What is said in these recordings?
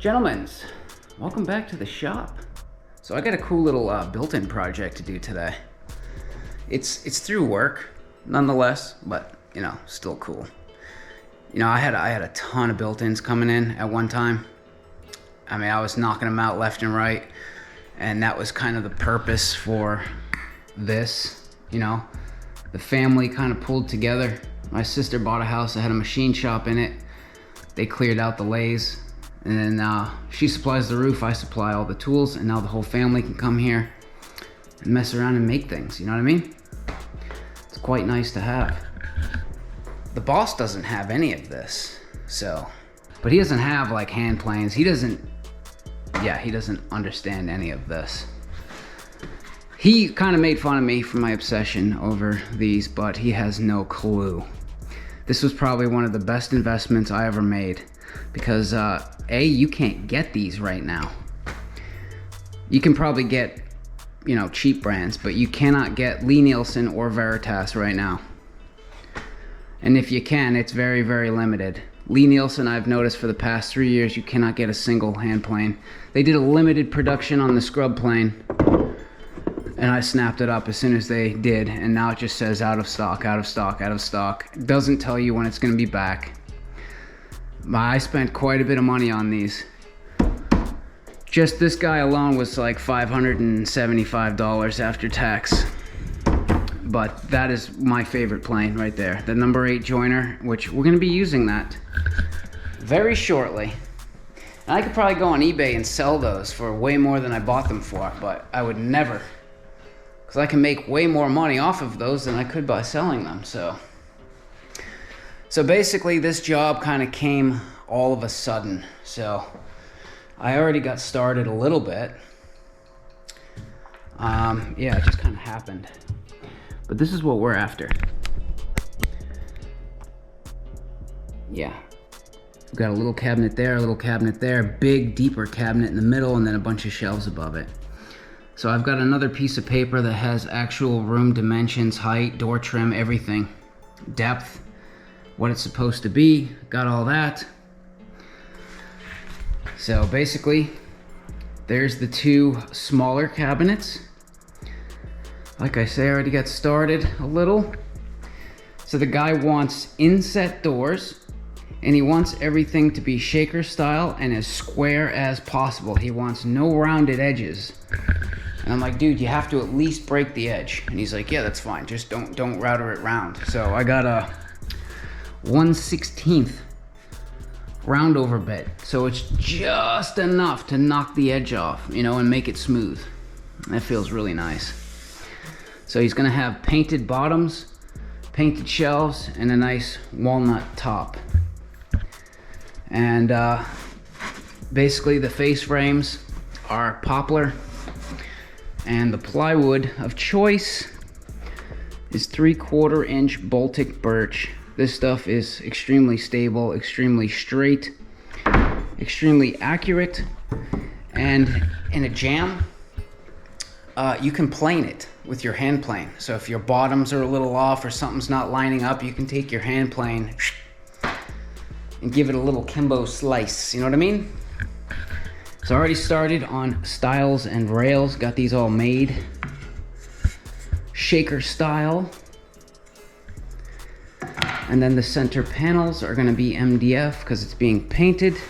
Gentlemen, welcome back to the shop. So I got a cool little built-in project to do today. It's through work, nonetheless, but you know, still cool. You know, I had a ton of built-ins coming in at one time. I mean, I was knocking them out left and right, and that was kind of the purpose for this. You know, the family kind of pulled together. My sister bought a house that had a machine shop in it. They cleared out the lathes, and then she supplies the roof, I supply all the tools, and now the whole family can come here and mess around and make things, you know what I mean? It's quite nice to have. The boss doesn't have any of this, so, but he doesn't have like hand planes. He doesn't understand any of this. He kind of made fun of me for my obsession over these, but he has no clue. This was probably one of the best investments I ever made because A, you can't get these right now. You can probably get, you know, cheap brands, but you cannot get Lie-Nielsen or Veritas right now. And if you can, it's very, very limited. Lie-Nielsen, I've noticed for the past 3 years, you cannot get a single hand plane. They did a limited production on the scrub plane, and I snapped it up as soon as they did, and now it just says out of stock, out of stock, out of stock. It doesn't tell you when it's gonna be back. I spent quite a bit of money on these. Just this guy alone was like $575 after tax. But that is my favorite plane right there. The number 8 joiner, which we're gonna be using that very shortly. And I could probably go on eBay and sell those for way more than I bought them for, but I would never. Because I can make way more money off of those than I could by selling them, so. So basically this job kind of came all of a sudden. So I already got started a little bit. Yeah, it just kind of happened. But this is what we're after. Yeah. We've got a little cabinet there, a little cabinet there, big, deeper cabinet in the middle, and then a bunch of shelves above it. So I've got another piece of paper that has actual room dimensions, height, door trim, everything. Depth, what it's supposed to be, got all that. So basically, there's the two smaller cabinets. Like I say, I already got started a little. So the guy wants inset doors, and he wants everything to be shaker style and as square as possible. He wants no rounded edges. And I'm like, dude, you have to at least break the edge. And he's like, yeah, that's fine. Just don't router it round. So I got a 1/16 round over bit. So it's just enough to knock the edge off, you know, and make it smooth. That feels really nice. So he's gonna have painted bottoms, painted shelves, and a nice walnut top. And basically the face frames are poplar, and the plywood of choice is 3/4 inch Baltic birch. This stuff is extremely stable, extremely straight, extremely accurate, and in a jam, you can plane it with your hand plane. So if your bottoms are a little off or something's not lining up, you can take your hand plane and give it a little Kimbo slice, you know what I mean? So I already started on stiles and rails, got these all made. Shaker style. And then the center panels are gonna be MDF because it's being painted.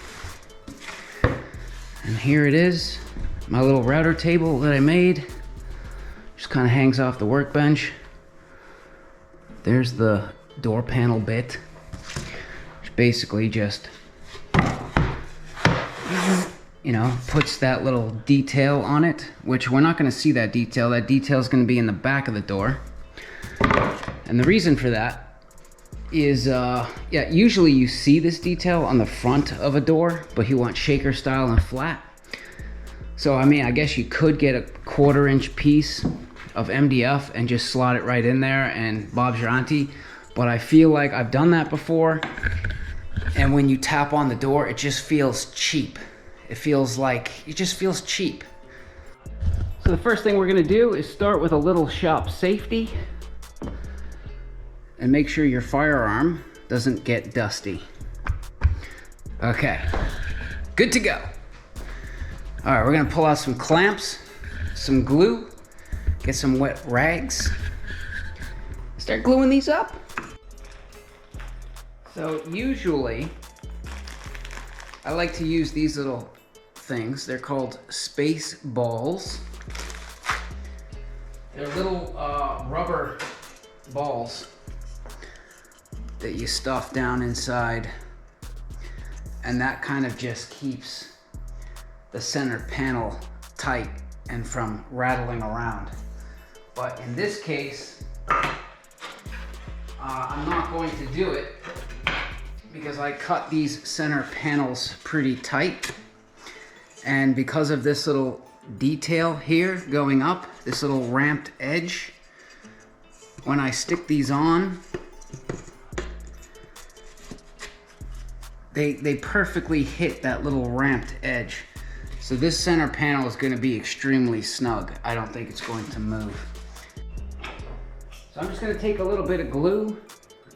And here it is, my little router table that I made. Just kind of hangs off the workbench. There's the door panel bit, which basically just, you know, puts that little detail on it, which we're not going to see that detail. That detail is going to be in the back of the door. And the reason for that is, yeah, usually you see this detail on the front of a door, but you want shaker style and flat. So, I mean, I guess you could get a 1/4 inch piece of MDF and just slot it right in there and Bob's your auntie. But I feel like I've done that before, and when you tap on the door, it just feels cheap. It feels like, it just feels cheap. So the first thing we're gonna do is start with a little shop safety and make sure your firearm doesn't get dusty. Okay, good to go. All right, we're gonna pull out some clamps, some glue, get some wet rags, start gluing these up. So usually, I like to use these little things. They're called space balls. They're little rubber balls that you stuff down inside, and that kind of just keeps the center panel tight and from rattling around. But in this case, I'm not going to do it because I cut these center panels pretty tight, and because of this little detail here going up, this little ramped edge, when I stick these on, they perfectly hit that little ramped edge. So this center panel is going to be extremely snug. I don't think it's going to move. So I'm just going to take a little bit of glue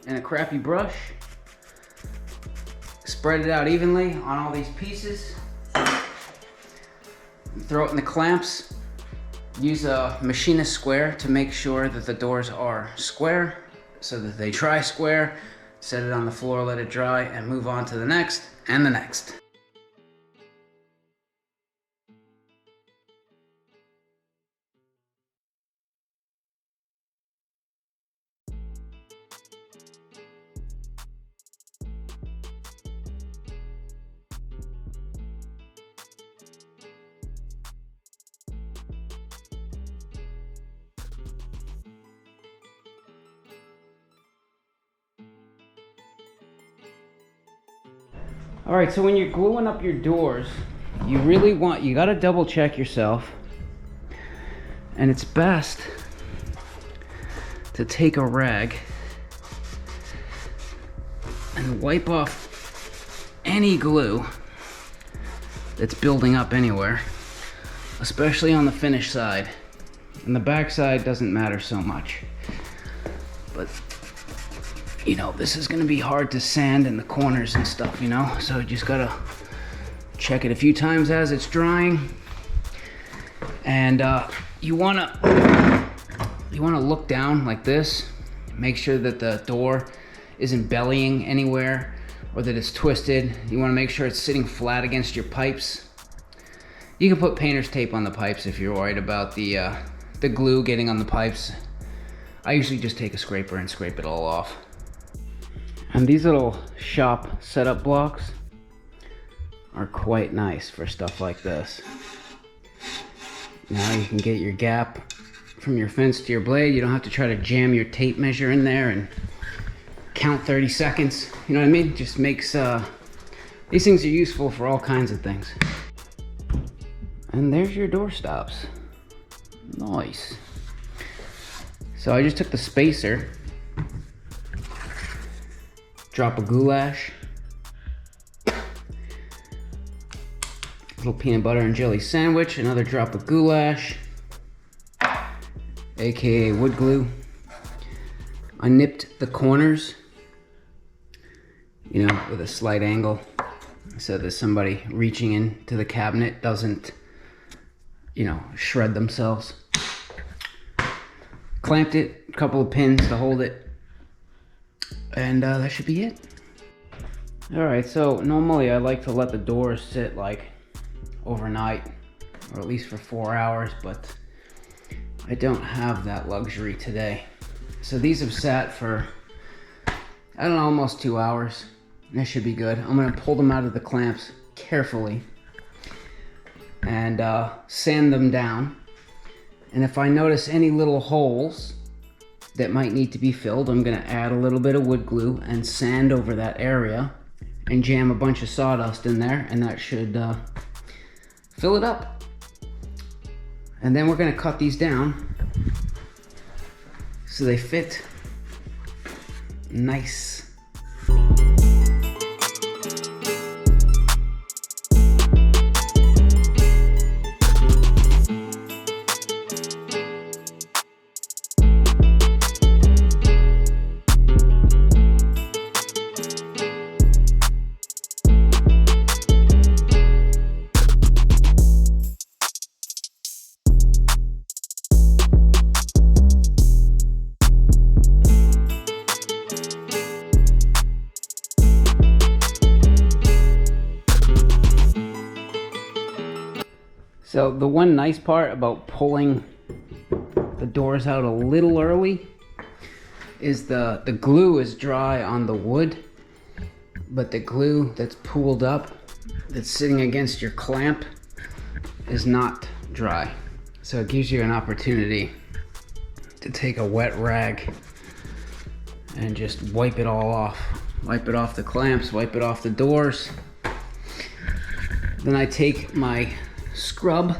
and a crappy brush, spread it out evenly on all these pieces, throw it in the clamps. Use a machinist square to make sure that the doors are square, so that they dry square. Set it on the floor, let it dry, and move on to the next and the next. All right, so when you're gluing up your doors, you gotta double check yourself. And it's best to take a rag and wipe off any glue that's building up anywhere, especially on the finished side. And the back side doesn't matter so much. But you know, this is gonna be hard to sand in the corners and stuff, you know? So you just gotta check it a few times as it's drying. And you wanna look down like this. Make sure that the door isn't bellying anywhere or that it's twisted. You wanna make sure it's sitting flat against your pipes. You can put painter's tape on the pipes if you're worried about the glue getting on the pipes. I usually just take a scraper and scrape it all off. And these little shop setup blocks are quite nice for stuff like this. Now you can get your gap from your fence to your blade. You don't have to try to jam your tape measure in there and count 30 seconds. You know what I mean? Just makes, these things are useful for all kinds of things. And there's your door stops. Nice. So I just took the spacer, drop a goulash, little peanut butter and jelly sandwich, another drop of goulash, aka wood glue. I nipped the corners, you know, with a slight angle so that somebody reaching into the cabinet doesn't, you know, shred themselves. Clamped it, a couple of pins to hold it, and that should be it. Alright, so normally I like to let the doors sit like overnight, or at least for 4 hours, but I don't have that luxury today. So these have sat for, I don't know, almost 2 hours. That should be good. I'm gonna pull them out of the clamps carefully and sand them down. And if I notice any little holes that might need to be filled, I'm gonna add a little bit of wood glue and sand over that area and jam a bunch of sawdust in there, and that should fill it up. And then we're gonna cut these down so they fit nice. So the one nice part about pulling the doors out a little early is the glue is dry on the wood, but the glue that's pooled up, that's sitting against your clamp, is not dry. So it gives you an opportunity to take a wet rag and just wipe it all off. Wipe it off the clamps, wipe it off the doors. Then I take my scrub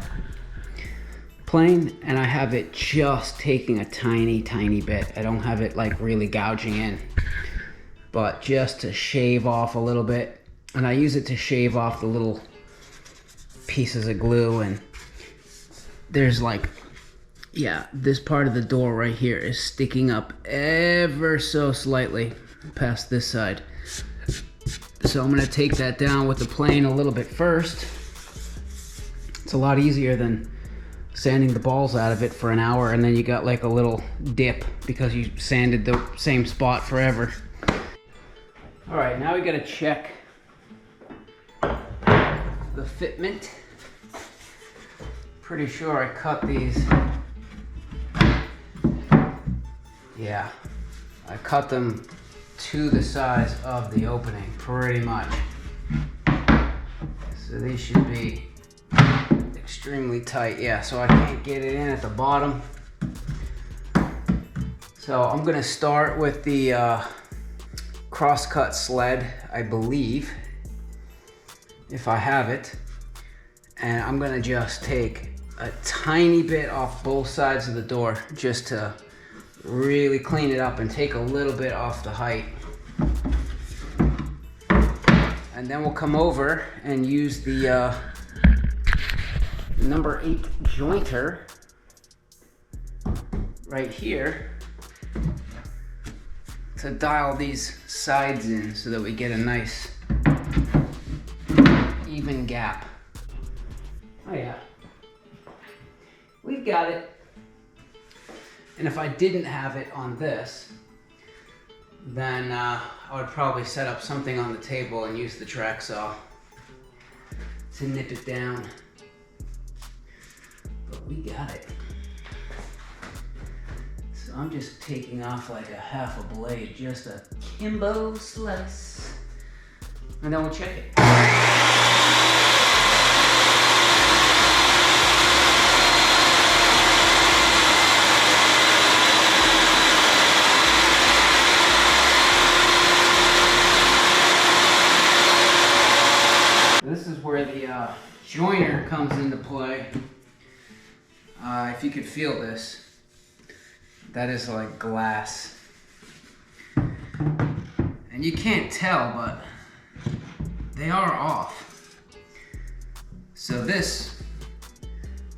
plane and I have it just taking a tiny bit. I don't have it like really gouging in, but just to shave off a little bit. And I use it to shave off the little pieces of glue. And there's like, yeah, this part of the door right here is sticking up ever so slightly past this side. So I'm gonna take that down with the plane a little bit first. It's a lot easier than sanding the balls out of it for an hour and then you got like a little dip because you sanded the same spot forever. All right, now we gotta check the fitment. Pretty sure I cut these. Yeah, I cut them to the size of the opening, pretty much. So these should be extremely tight. Yeah, so I can't get it in at the bottom. So I'm gonna start with the cross-cut sled, I believe, if I have it. And I'm gonna just take a tiny bit off both sides of the door just to really clean it up and take a little bit off the height. And then we'll come over and use the number 8 jointer right here to dial these sides in so that we get a nice even gap. Oh yeah, we've got it. And if I didn't have it on this, then I would probably set up something on the table and use the track saw to nip it down. But we got it. So I'm just taking off like a half a blade, just a Kimbo slice. And then we'll check it. This is where the joiner comes into play. If you could feel this, that is like glass. And you can't tell, but they are off. So this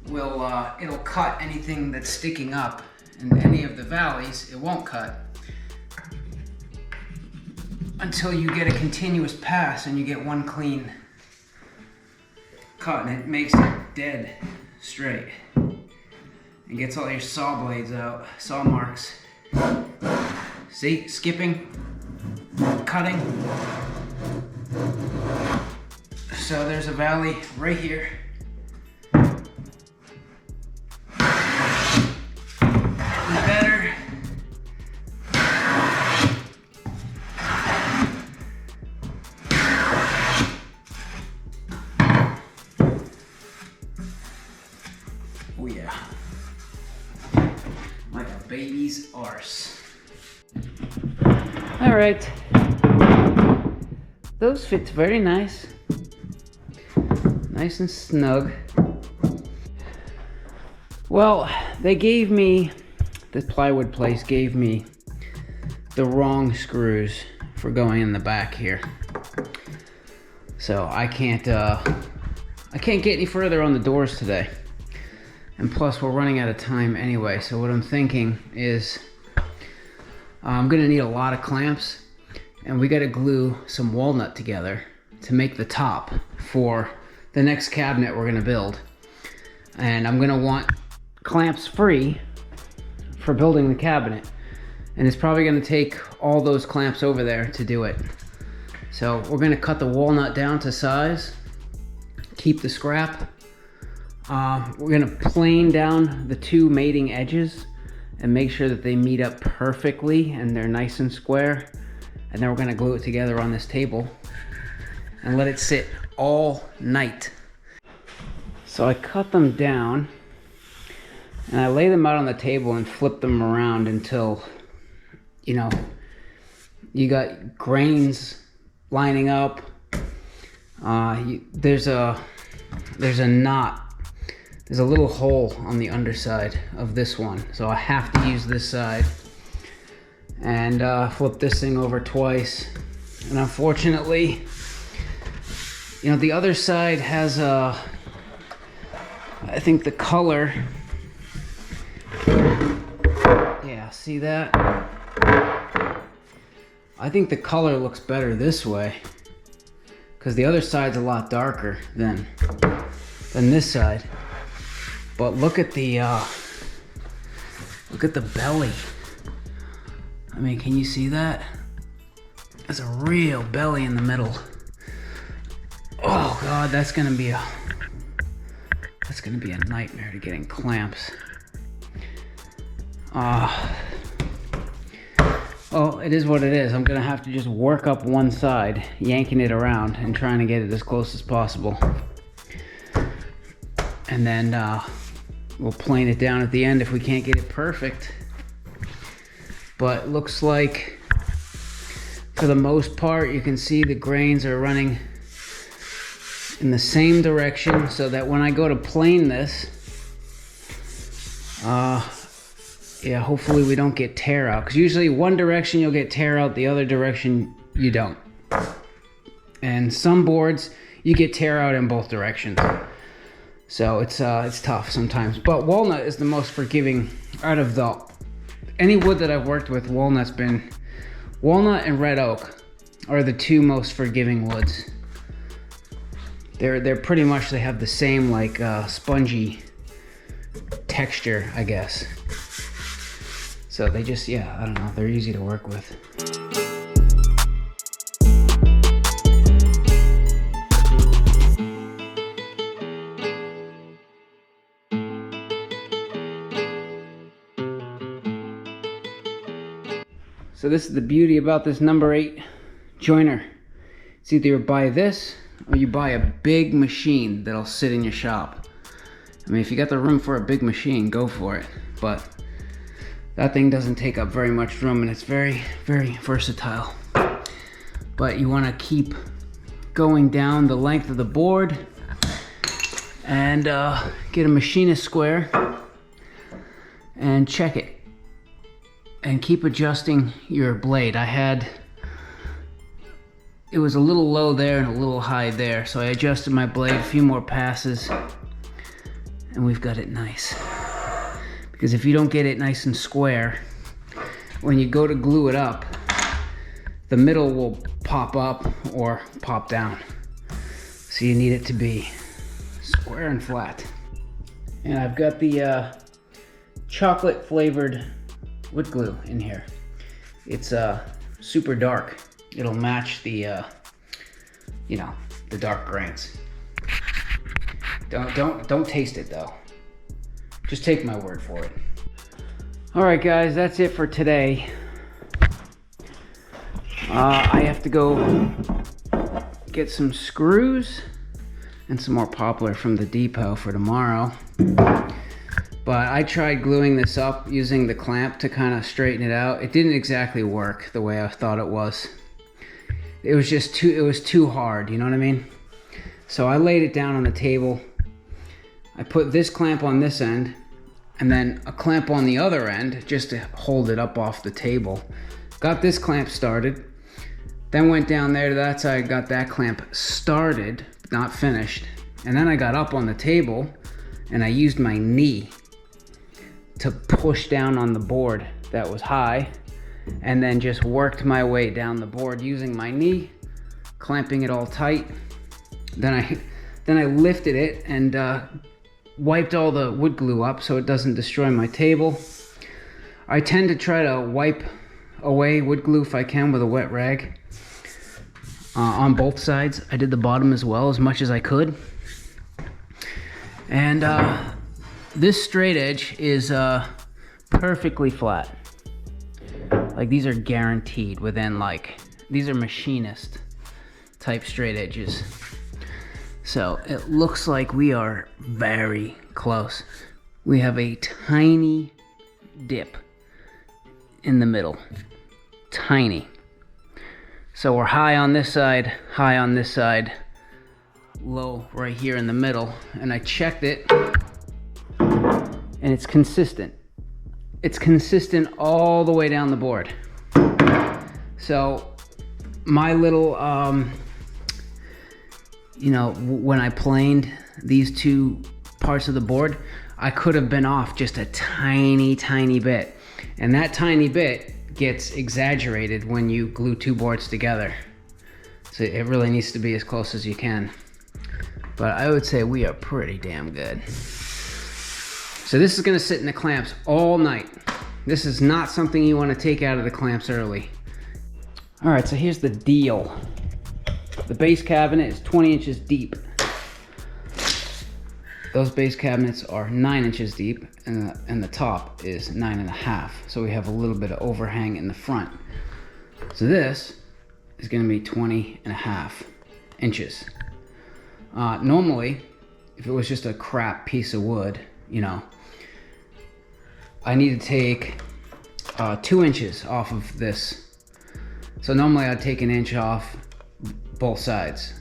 will, it'll cut anything that's sticking up, and any of the valleys, it won't cut until you get a continuous pass and you get one clean cut, and it makes it dead straight and gets all your saw blades out, saw marks. See, skipping, cutting. So there's a valley right here. Better. Oh yeah. Like a baby's arse. All right. Those fit very nice. Nice and snug. Well, they gave me, the plywood place gave me the wrong screws for going in the back here. So I can't get any further on the doors today. And plus we're running out of time anyway. So what I'm thinking is I'm gonna need a lot of clamps, and we gotta glue some walnut together to make the top for the next cabinet we're gonna build. And I'm gonna want clamps free for building the cabinet. And it's probably gonna take all those clamps over there to do it. So we're gonna cut the walnut down to size, keep the scrap. We're gonna plane down the two mating edges and make sure that they meet up perfectly and they're nice and square. And then we're gonna glue it together on this table and let it sit all night. So I cut them down and I lay them out on the table and flip them around until, you know, you got grains lining up. There's a knot. There's a little hole on the underside of this one, so I have to use this side and flip this thing over twice. And unfortunately, you know, the other side has I think the color. Yeah, see that? I think the color looks better this way because the other side's a lot darker than this side. But look at the belly. I mean, can you see that? There's a real belly in the middle. Oh God, that's gonna be a nightmare to get in clamps. Oh, it is what it is. I'm gonna have to just work up one side, yanking it around and trying to get it as close as possible. And then we'll plane it down at the end if we can't get it perfect. But it looks like, for the most part, you can see the grains are running in the same direction so that when I go to plane this, yeah, hopefully we don't get tear out. Because usually one direction you'll get tear out, the other direction you don't. And some boards, you get tear out in both directions. So it's tough sometimes. But walnut is the most forgiving out of any wood that I've worked with. Walnut and red oak are the two most forgiving woods. They're pretty much, they have the same like spongy texture, I guess. So they just, yeah, I don't know, they're easy to work with. So this is the beauty about this number 8 joiner. It's either you buy this or you buy a big machine that'll sit in your shop. I mean, if you got the room for a big machine, go for it. But that thing doesn't take up very much room and it's very, very versatile. But you want to keep going down the length of the board and get a machinist square and check it. And keep adjusting your blade. It was a little low there and a little high there, so I adjusted my blade a few more passes and we've got it nice. Because if you don't get it nice and square, when you go to glue it up, the middle will pop up or pop down. So you need it to be square and flat. And I've got the chocolate flavored wood glue in here. It's super dark. It'll match the you know, the dark grains. Don't taste it though. Just take my word for it. All right guys, that's it for today. I have to go get some screws and some more poplar from the depot for tomorrow. But I tried gluing this up using the clamp to kind of straighten it out. It didn't exactly work the way I thought it was. It was just too hard, you know what I mean? So I laid it down on the table. I put this clamp on this end and then a clamp on the other end just to hold it up off the table. Got this clamp started. Then went down there to that side, got that clamp started, not finished. And then I got up on the table and I used my knee to push down on the board that was high, and then just worked my way down the board using my knee, clamping it all tight. Then I lifted it and wiped all the wood glue up so it doesn't destroy my table. I tend to try to wipe away wood glue if I can with a wet rag on both sides. I did the bottom as well, as much as I could. And this straight edge is perfectly flat. Like these are guaranteed within these are machinist type straight edges. So it looks like we are very close. We have a tiny dip in the middle, tiny. So we're high on this side, high on this side, low right here in the middle. And I checked it and it's consistent. It's consistent all the way down the board. So my little, you know, when I planed these two parts of the board, I could have been off just a tiny, tiny bit. And that tiny bit gets exaggerated when you glue two boards together. So it really needs to be as close as you can. But I would say we are pretty damn good. So this is gonna sit in the clamps all night. This is not something you wanna take out of the clamps early. All right, so here's the deal. The base cabinet is 20 inches deep. Those base cabinets are 9 inches deep, and the top is 9.5. So we have a little bit of overhang in the front. So this is gonna be 20.5 inches. Normally, if it was just a crap piece of wood, you know, I need to take 2 inches off of this. So normally I'd take an inch off both sides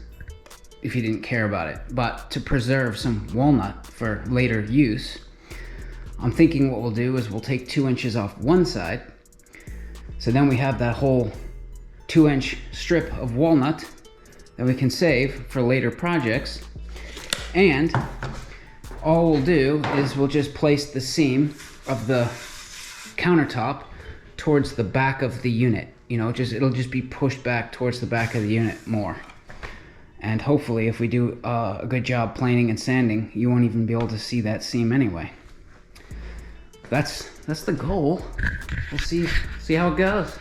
if you didn't care about it. But to preserve some walnut for later use, I'm thinking what we'll do is we'll take 2 inches off one side. So then we have that whole 2-inch strip of walnut that we can save for later projects. And all we'll do is we'll just place the seam of the countertop towards the back of the unit. You know, it'll just be pushed back towards the back of the unit more. And hopefully if we do a good job planing and sanding, you won't even be able to see that seam anyway. That's the goal. We'll see how it goes.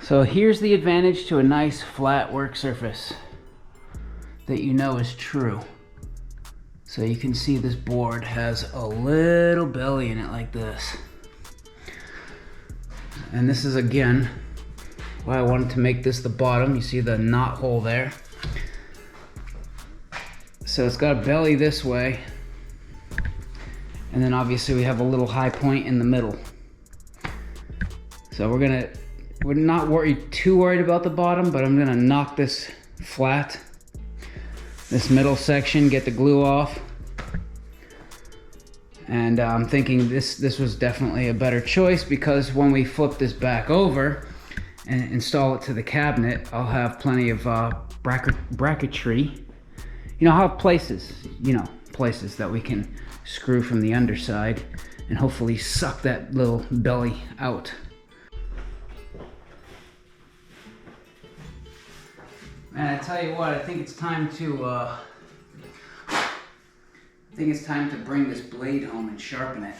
So here's the advantage to a nice flat work surface that you know is true. So you can see this board has a little belly in it like this. And this is again why I wanted to make this the bottom. You see the knot hole there. So it's got a belly this way. And then obviously we have a little high point in the middle. So we're not too worried about the bottom, but I'm gonna knock this flat, this middle section, get the glue off. And I'm thinking this was definitely a better choice, because when we flip this back over and install it to the cabinet, I'll have plenty of bracketry. You know, I'll have places that we can screw from the underside and hopefully suck that little belly out. And I tell you what, I think it's time to bring this blade home and sharpen it.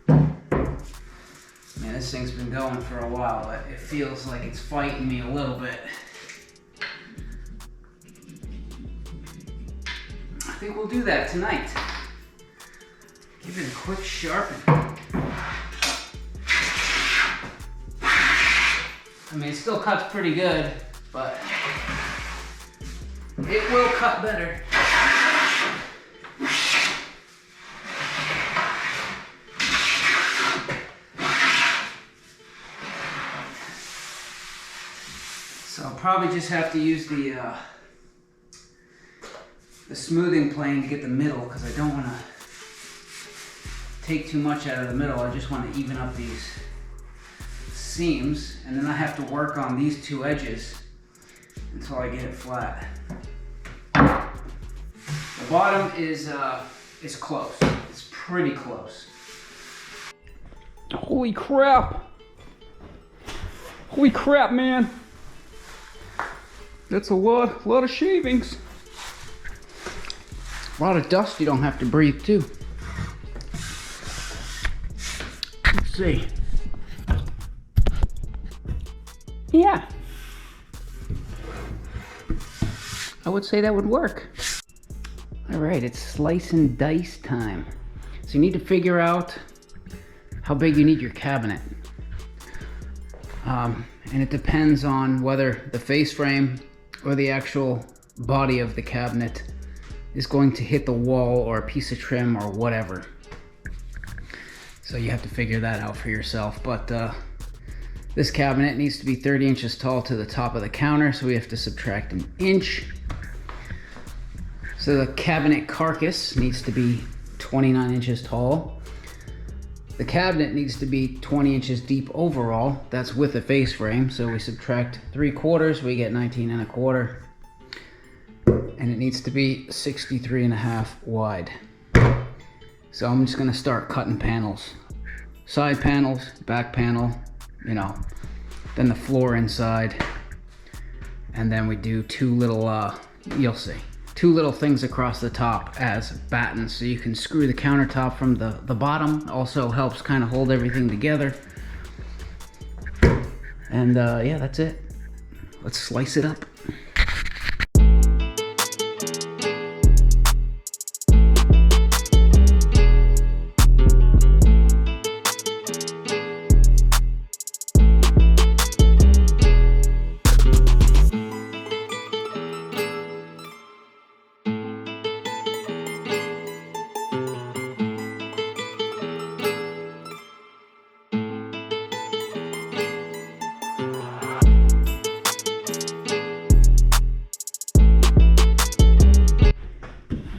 Man, this thing's been going for a while, but it feels like it's fighting me a little bit. I think we'll do that tonight. Give it a quick sharpen. I mean, it still cuts pretty good, but it will cut better. So I'll probably just have to use the smoothing plane to get the middle, because I don't want to take too much out of the middle. I just want to even up these seams, and then I have to work on these two edges until I get it flat. The bottom is close. It's pretty close. Holy crap! Holy crap, man! That's a lot of shavings. A lot of dust you don't have to breathe too. Let's see. Yeah. I would say that would work. All right, it's slice and dice time. So you need to figure out how big you need your cabinet. And it depends on whether the face frame or the actual body of the cabinet is going to hit the wall or a piece of trim or whatever. So you have to figure that out for yourself. But this cabinet needs to be 30 inches tall to the top of the counter, so we have to subtract an inch. So the cabinet carcass needs to be 29 inches tall. The cabinet needs to be 20 inches deep overall. That's with the face frame. So we subtract 3/4, we get 19 1/4. And it needs to be 63.5 wide. So I'm just gonna start cutting panels. Side panels, back panel, you know, then the floor inside. And then we do two little, you'll see, two little things across the top as battens. So you can screw the countertop from the bottom. Also helps kind of hold everything together. And yeah, that's it. Let's slice it up.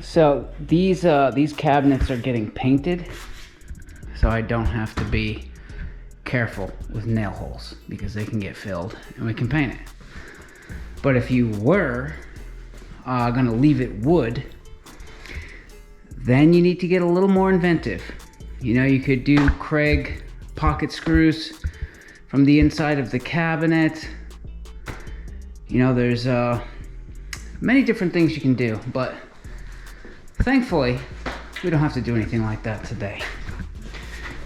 So these cabinets are getting painted, so I don't have to be careful with nail holes because they can get filled and we can paint it. But if you were gonna leave it wood, then you need to get a little more inventive. You know, you could do Kreg pocket screws from the inside of the cabinet. You know, there's many different things you can do, but thankfully, we don't have to do anything like that today.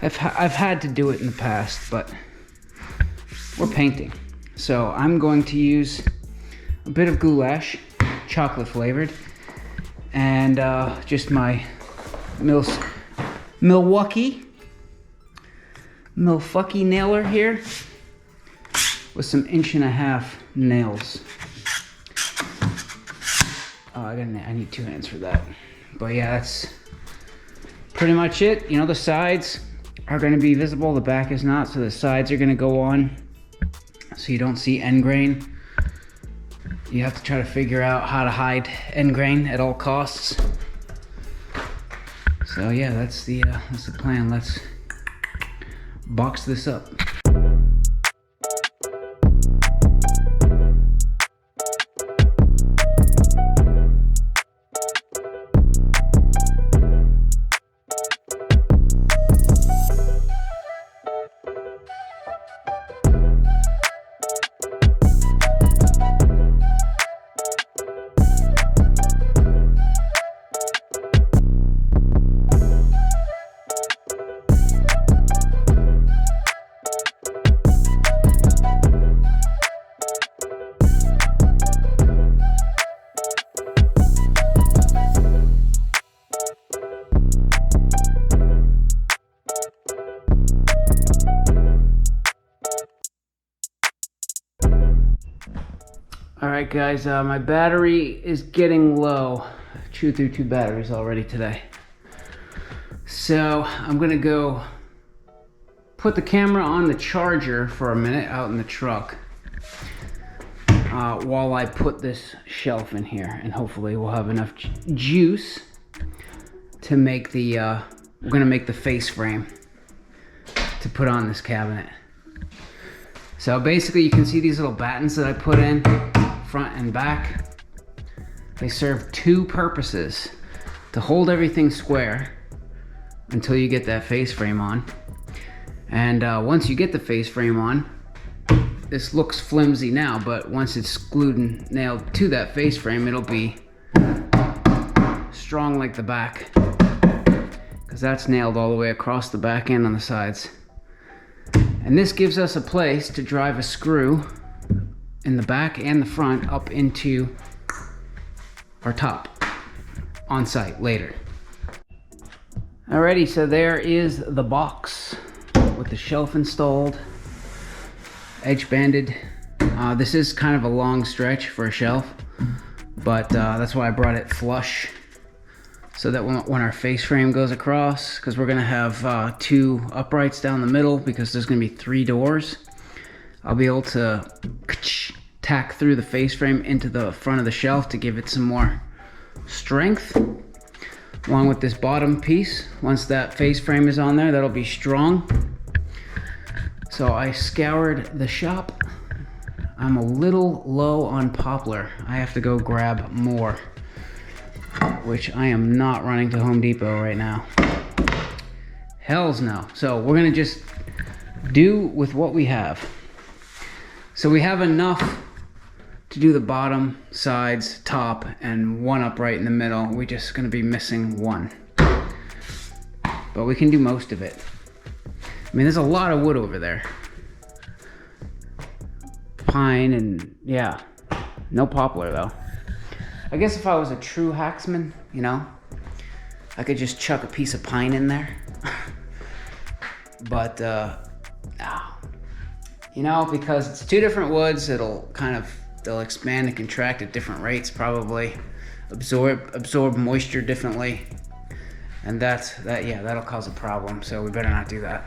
I've had to do it in the past, but we're painting. So I'm going to use a bit of goulash, chocolate flavored, and just my Milwaukee nailer here with some 1.5 inch nails. Oh, I need 2 hands for that. But yeah, that's pretty much it. You know, the sides are going to be visible, the back is not, so the sides are going to go on so you don't see end grain. You have to try to figure out how to hide end grain at all costs. So yeah, that's the plan. Let's box this up. Alright guys, my battery is getting low. I've chewed through 2 batteries already today. So I'm gonna go put the camera on the charger for a minute out in the truck while I put this shelf in here, and hopefully we'll have enough juice to make the we're gonna make the face frame to put on this cabinet. So basically you can see these little battens that I put in front and back. They serve 2 purposes: to hold everything square until you get that face frame on, and once you get the face frame on, this looks flimsy now, but once it's glued and nailed to that face frame, it'll be strong like the back, because that's nailed all the way across the back and on the sides. And this gives us a place to drive a screw in the back and the front up into our top on site later. Alrighty, so there is the box with the shelf installed, edge banded. This is kind of a long stretch for a shelf, but that's why I brought it flush, so that when our face frame goes across, because we're gonna have 2 uprights down the middle, because there's gonna be 3 doors, I'll be able to tack through the face frame into the front of the shelf to give it some more strength. Along with this bottom piece, once that face frame is on there, that'll be strong. So I scoured the shop. I'm a little low on poplar. I have to go grab more, which I am not running to Home Depot right now. Hells no. So we're gonna just do with what we have. So we have enough to do the bottom, sides, top, and 1 upright in the middle. We're just gonna be missing 1. But we can do most of it. I mean, there's a lot of wood over there. Pine and, yeah, no poplar though. I guess if I was a true hacksman, you know, I could just chuck a piece of pine in there. But, you know, because it's 2 different woods, they'll expand and contract at different rates, probably absorb moisture differently, and that'll cause a problem. So we better not do that.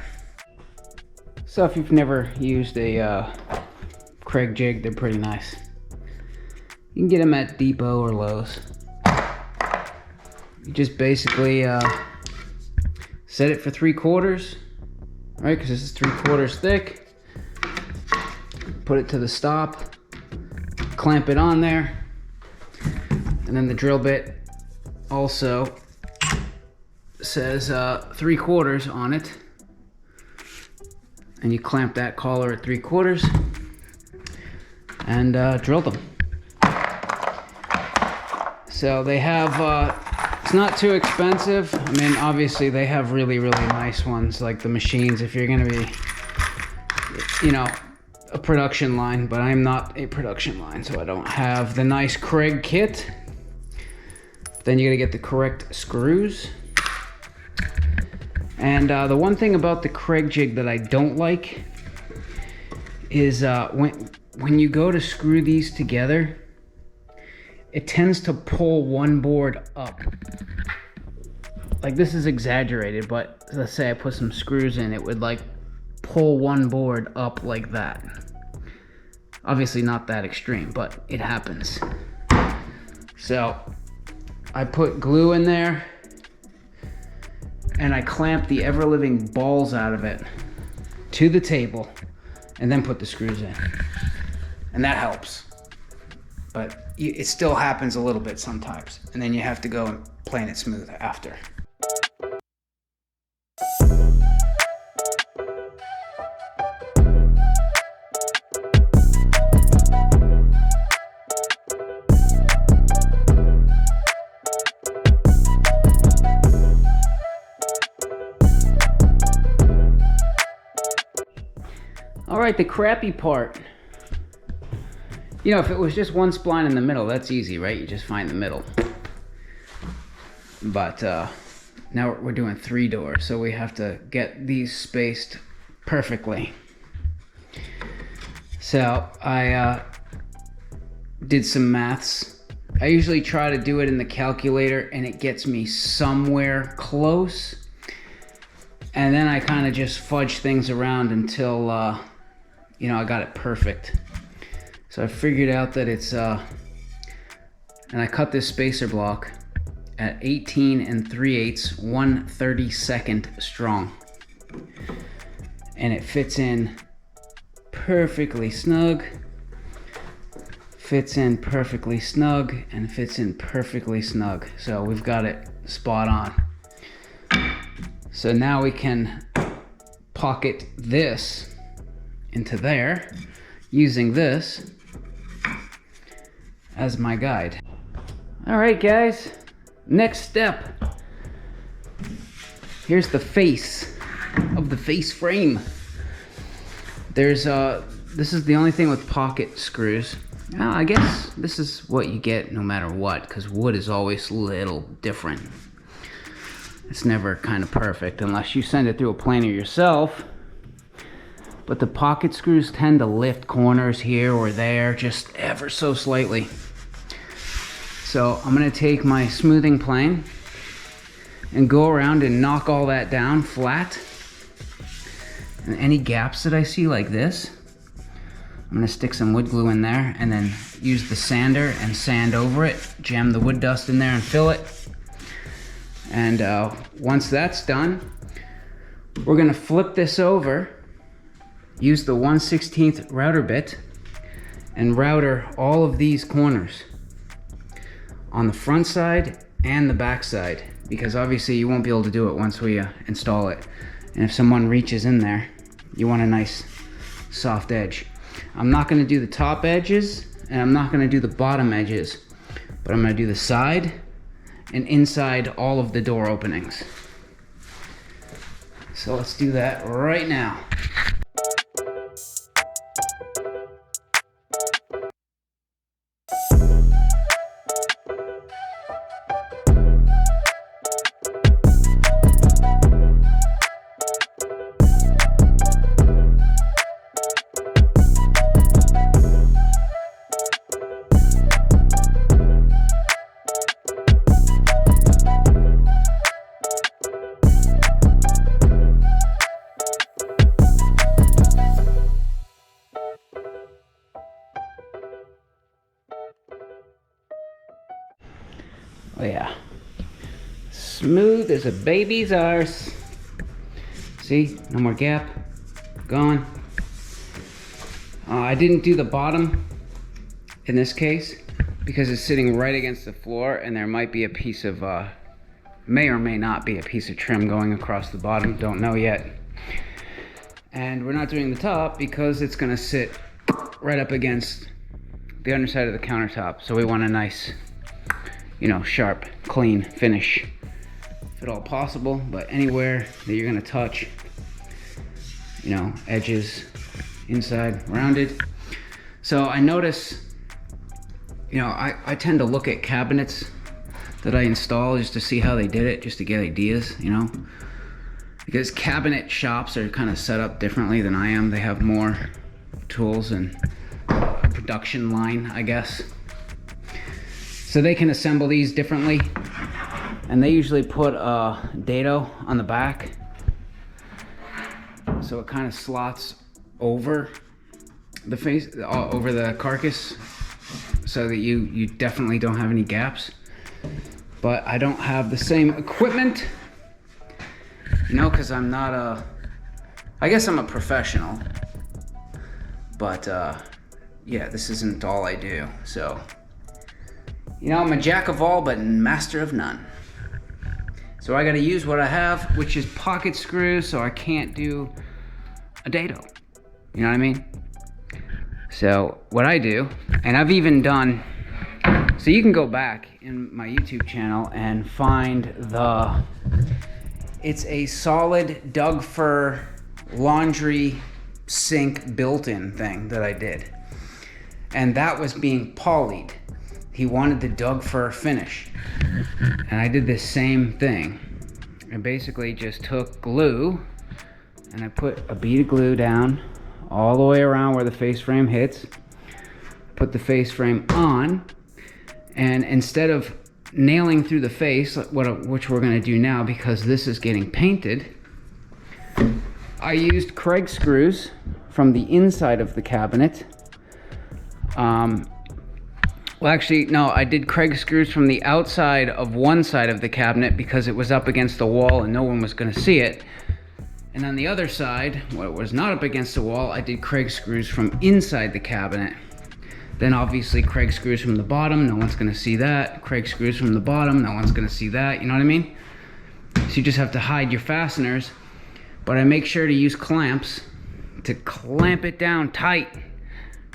So if you've never used a Kreg jig, they're pretty nice. You can get them at Depot or Lowe's. You just basically set it for 3/4, right? Because this is 3/4 thick. Put it to the stop. Clamp it on there, and then the drill bit also says 3/4 on it, and you clamp that collar at 3/4 and drill them. So they have it's not too expensive. I mean, obviously they have really nice ones, like the machines, if you're gonna be, you know, a production line, but I'm not a production line, so I don't have the nice Kreg kit. Then you gotta get the correct screws. And the one thing about the Kreg jig that I don't like is when you go to screw these together, it tends to pull one board up. Like, this is exaggerated, but let's say I put some screws in, it would like pull one board up like that. Obviously not that extreme, but it happens. So I put glue in there and I clamp the ever-living balls out of it to the table and then put the screws in. And that helps. But it still happens a little bit sometimes. And then you have to go and plane it smooth after. All right, the crappy part. You know, if it was just one spline in the middle, that's easy, right? You just find the middle. But now we're doing 3 doors, so we have to get these spaced perfectly. So I did some maths. I usually try to do it in the calculator and it gets me somewhere close. And then I kind of just fudge things around until, you know, I got it perfect. So I figured out that it's, and I cut this spacer block at 18 3/8, 1/32 strong. And it fits in perfectly snug, fits in perfectly snug, and fits in perfectly snug. So we've got it spot on. So now we can pocket this into there, using this as my guide. All right, guys, next step. Here's the face of the face frame. There's this is the only thing with pocket screws. I guess this is what you get no matter what, because wood is always a little different. It's never kind of perfect unless you send it through a planer yourself. But the pocket screws tend to lift corners here or there just ever so slightly. So I'm gonna take my smoothing plane and go around and knock all that down flat. And any gaps that I see like this, I'm gonna stick some wood glue in there and then use the sander and sand over it, jam the wood dust in there and fill it. And once that's done, we're gonna flip this over, use the 1/16 router bit, and router all of these corners on the front side and the back side, because obviously you won't be able to do it once we install it. And if someone reaches in there, you want a nice soft edge. I'm not gonna do the top edges and I'm not gonna do the bottom edges, but I'm gonna do the side and inside all of the door openings. So let's do that right now. Oh yeah, smooth as a baby's arse. See, no more gap, gone. I didn't do the bottom in this case because it's sitting right against the floor and there might be a piece of, may or may not be a piece of trim going across the bottom, don't know yet. And we're not doing the top because it's gonna sit right up against the underside of the countertop. So we want a nice, you know, sharp, clean finish, if at all possible. But anywhere that you're gonna touch, you know, edges, inside, rounded. So I notice, you know, I tend to look at cabinets that I install just to see how they did it, just to get ideas, you know, because cabinet shops are kind of set up differently than I am. They have more tools and a production line, I guess. So they can assemble these differently, and they usually put a dado on the back, so it kind of slots over the face, over the carcass, so that you definitely don't have any gaps. But I don't have the same equipment, you know, because I'm not I guess I'm a professional, but yeah, this isn't all I do. So, you know, I'm a jack of all, but master of none. So I gotta use what I have, which is pocket screws, so I can't do a dado. You know what I mean? So what I do, and I've even done, so you can go back in my YouTube channel and find it's a solid Doug Fir laundry sink built-in thing that I did. And that was being polyed. He wanted the Doug Fir finish. And I did the same thing. I basically just took glue and I put a bead of glue down all the way around where the face frame hits, put the face frame on, and instead of nailing through the face, which we're gonna do now because this is getting painted, I used Craig screws from the inside of the cabinet. Well, actually, no, I did Craig screws from the outside of one side of the cabinet because it was up against the wall and no one was gonna see it. And on the other side, where it was not up against the wall, I did Craig screws from inside the cabinet. Then obviously Craig screws from the bottom, no one's gonna see that. Craig screws from the bottom, no one's gonna see that, you know what I mean? So you just have to hide your fasteners, but I make sure to use clamps to clamp it down tight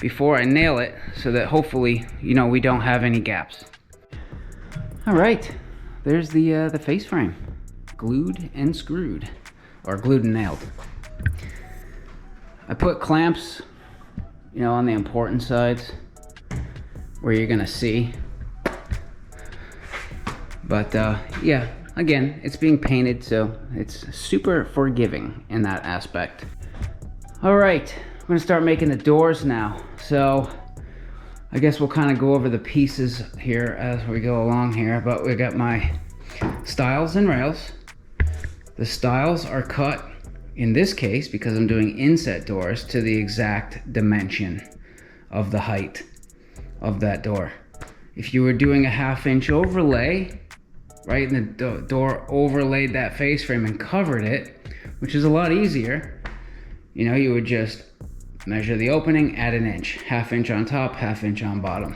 before I nail it, so that hopefully, you know, we don't have any gaps. All right, there's the face frame, glued and screwed, or glued and nailed. I put clamps, you know, on the important sides where you're gonna see. But yeah, again, it's being painted, so it's super forgiving in that aspect. All right, we're gonna start making the doors now. So I guess we'll kind of go over the pieces here as we go along here, but we got my stiles and rails. The stiles are cut, in this case, because I'm doing inset doors, to the exact dimension of the height of that door. If you were doing a 1/2 inch overlay, right, and the door overlaid that face frame and covered it, which is a lot easier, you know, you would just measure the opening, add 1 inch, 1/2 inch on top, 1/2 inch on bottom,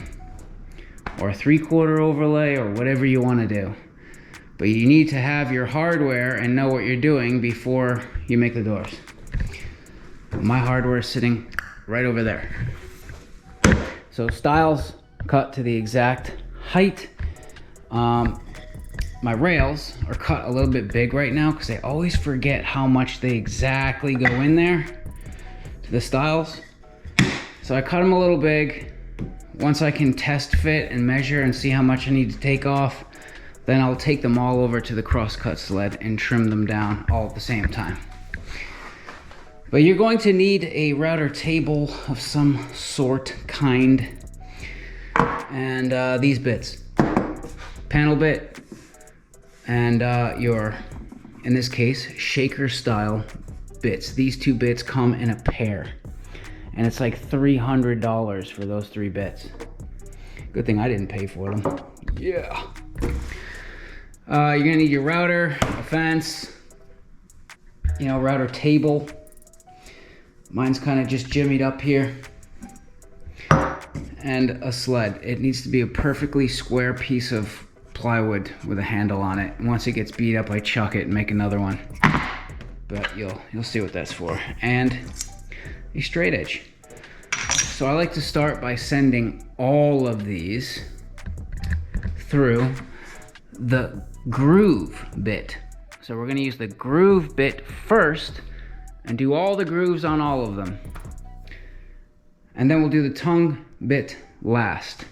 or a 3/4 overlay, or whatever you want to do. But you need to have your hardware and know what you're doing before you make the doors. My hardware is sitting right over there. So stiles cut to the exact height. My rails are cut a little bit big right now because I always forget how much they exactly go in there to the stiles. So I cut them a little big. Once I can test fit and measure and see how much I need to take off, then I'll take them all over to the crosscut sled and trim them down all at the same time. But you're going to need a router table of some sort, kind, and these bits. Panel bit, and your, in this case, shaker style bits. These 2 bits come in a pair, and it's like $300 for those 3 bits. Good thing I didn't pay for them. Yeah. You're gonna need your router, a fence, you know, router table. Mine's kind of just jimmied up here. And a sled. It needs to be a perfectly square piece of plywood with a handle on it. And once it gets beat up, I chuck it and make another one. But you'll see what that's for. And a straight edge. So I like to start by sending all of these through the groove bit. So we're going to use the groove bit first and do all the grooves on all of them. And then we'll do the tongue bit last.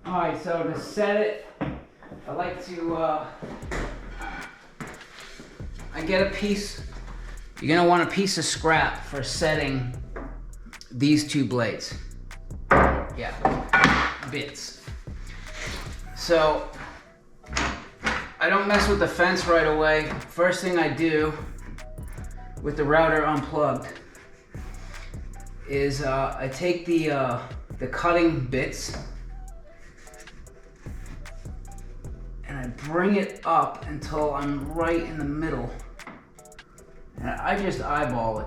All right, so to set it, I like to, I get a piece, you're gonna want a piece of scrap for setting these 2 blades. Yeah, bits. So, I don't mess with the fence right away. First thing I do with the router unplugged is I take the cutting bits and I bring it up until I'm right in the middle, and I just eyeball it.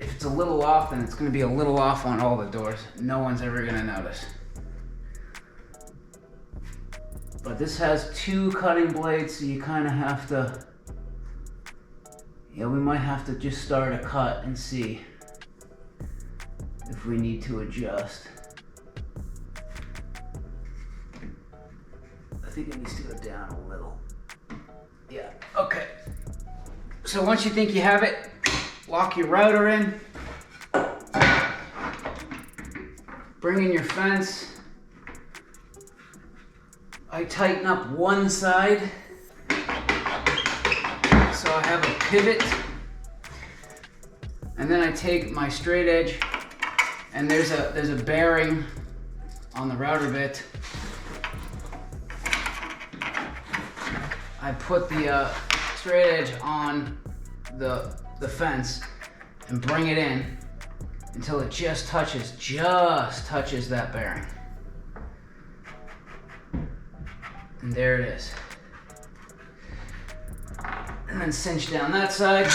If it's a little off, then it's going to be a little off on all the doors. No one's ever going to notice. But this has 2 cutting blades, so you kind of have to, yeah, we might have to just start a cut and see if we need to adjust. I think it needs to go down a little. Yeah, okay. So once you think you have it, lock your router in. Bring in your fence. I tighten up one side, so I have a pivot. And then I take my straight edge, and there's a bearing on the router bit. I put the straight edge on the fence and bring it in until it just touches that bearing. And there it is. And then cinch down that side.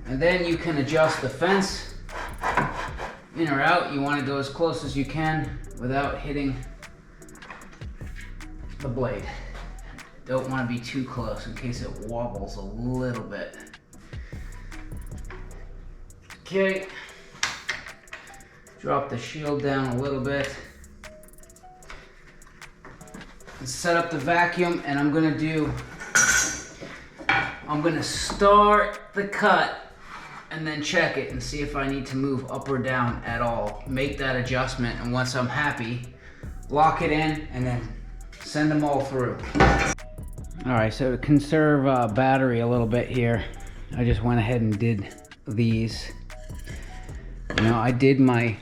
And then you can adjust the fence in or out. You want to go as close as you can without hitting the blade. Don't want to be too close in case it wobbles a little bit. Okay, Drop the shield down a little bit. And set up the vacuum, and I'm gonna start the cut and then check it and see if I need to move up or down at all. Make that adjustment, and once I'm happy, lock it in and then send them all through. All right, so to conserve battery a little bit here, I just went ahead and did these. You know, I did my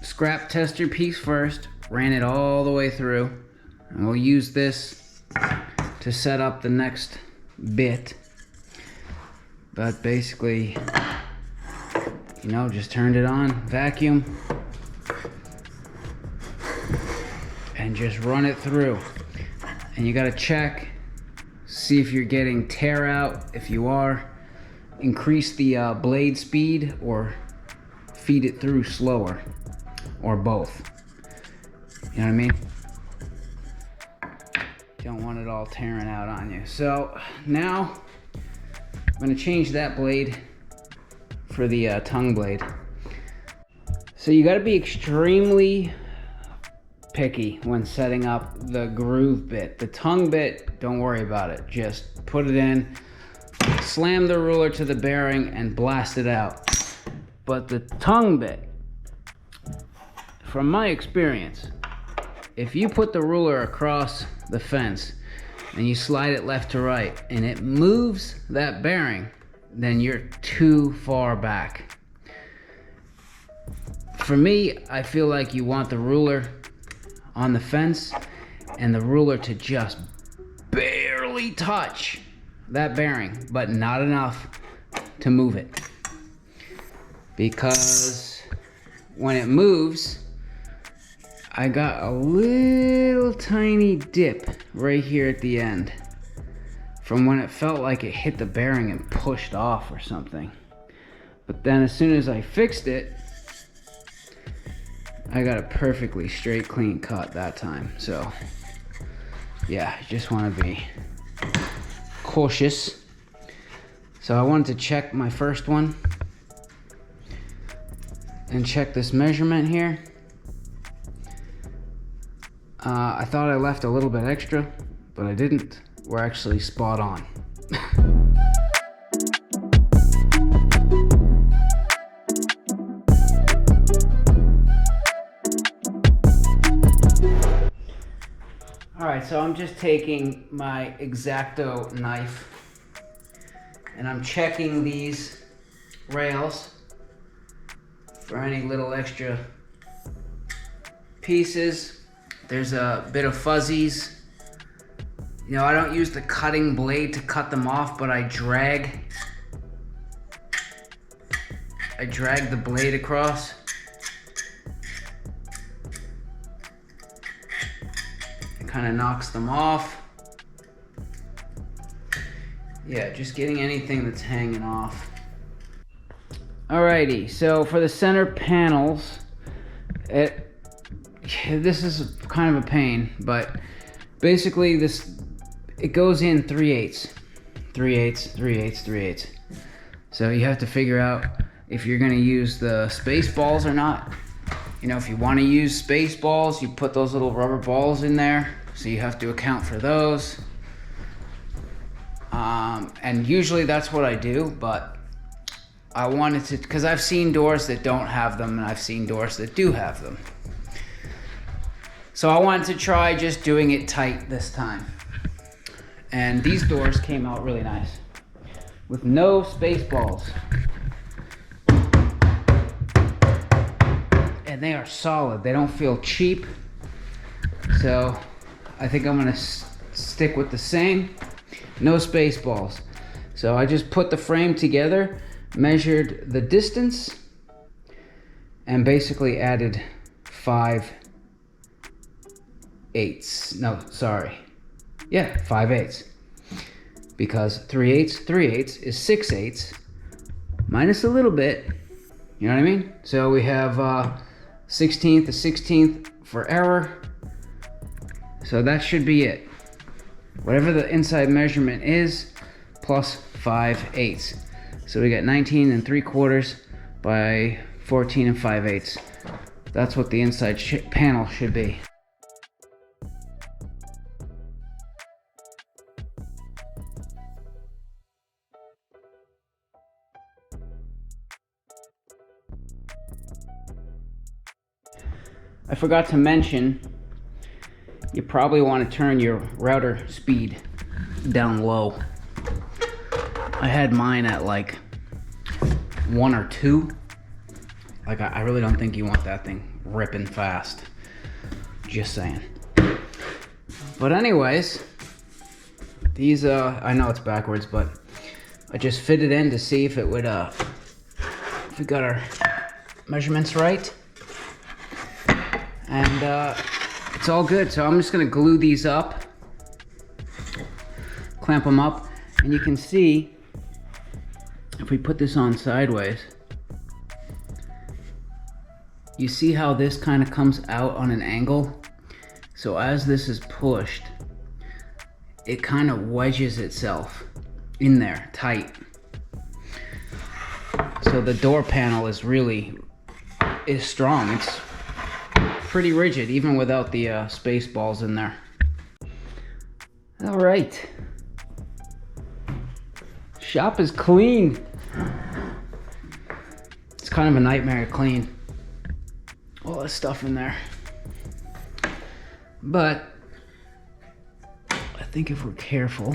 scrap tester piece first, ran it all the way through, and we'll use this to set up the next bit. But basically, you know, just turned it on, vacuum, and just run it through. And you gotta check, see if you're getting tear out. If you are, increase the blade speed or feed it through slower, or both. You know what I mean? Don't want it all tearing out on you. So now I'm gonna change that blade for the tongue blade. So you gotta be extremely picky when setting up the groove bit. The tongue bit, don't worry about it. Just put it in, slam the ruler to the bearing, and blast it out. But the tongue bit, from my experience, if you put the ruler across the fence and you slide it left to right and it moves that bearing, then you're too far back. For me, I feel like you want the ruler on the fence and the ruler to just barely touch that bearing, but not enough to move it. Because when it moves, I got a little tiny dip right here at the end from when it felt like it hit the bearing and pushed off or something. But then as soon as I fixed it, I got a perfectly straight, clean cut that time. So yeah, you just want to be cautious. So I wanted to check my first one and check this measurement here. I thought I left a little bit extra, but I didn't. We're actually spot on. All right, so I'm just taking my X-Acto knife and I'm checking these rails for any little extra pieces. There's a bit of fuzzies. You know, I don't use the cutting blade to cut them off, but I drag the blade across. It kind of knocks them off. Yeah, just getting anything that's hanging off. Alrighty, so for the center panels, this is kind of a pain, but basically it goes in 3/8, 3/8, 3/8, 3/8. So you have to figure out if you're gonna use the space balls or not. You know, if you want to use space balls, you put those little rubber balls in there, so you have to account for those. And usually that's what I do, but I wanted to, because I've seen doors that don't have them and I've seen doors that do have them. So I wanted to try just doing it tight this time. And these doors came out really nice with no space balls. And they are solid. They don't feel cheap. So I think I'm gonna stick with the same. No space balls. So I just put the frame together, measured the distance, and basically added 5/8. No, sorry. Yeah, 5/8. Because 3/8, 3/8 is 6/8 minus a little bit. You know what I mean? So we have 16th, a 16th for error. So that should be it. Whatever the inside measurement is, plus 5/8. So we got 19 3/4 by 14 and 5/8. That's what the inside panel should be. I forgot to mention, you probably want to turn your router speed down low. I had mine at like 1 or 2. Like, I really don't think you want that thing ripping fast. Just saying. But anyways, these, I know it's backwards, but I just fitted in to see if it would, if we got our measurements right. And it's all good. So I'm just gonna glue these up, clamp them up, and you can see if we put this on sideways, you see how this kind of comes out on an angle. So as this is pushed, it kind of wedges itself in there tight. So the door panel is strong. It's pretty rigid, even without the space balls in there. All right, shop is clean. It's kind of a nightmare to clean all that stuff in there, but I think if we're careful,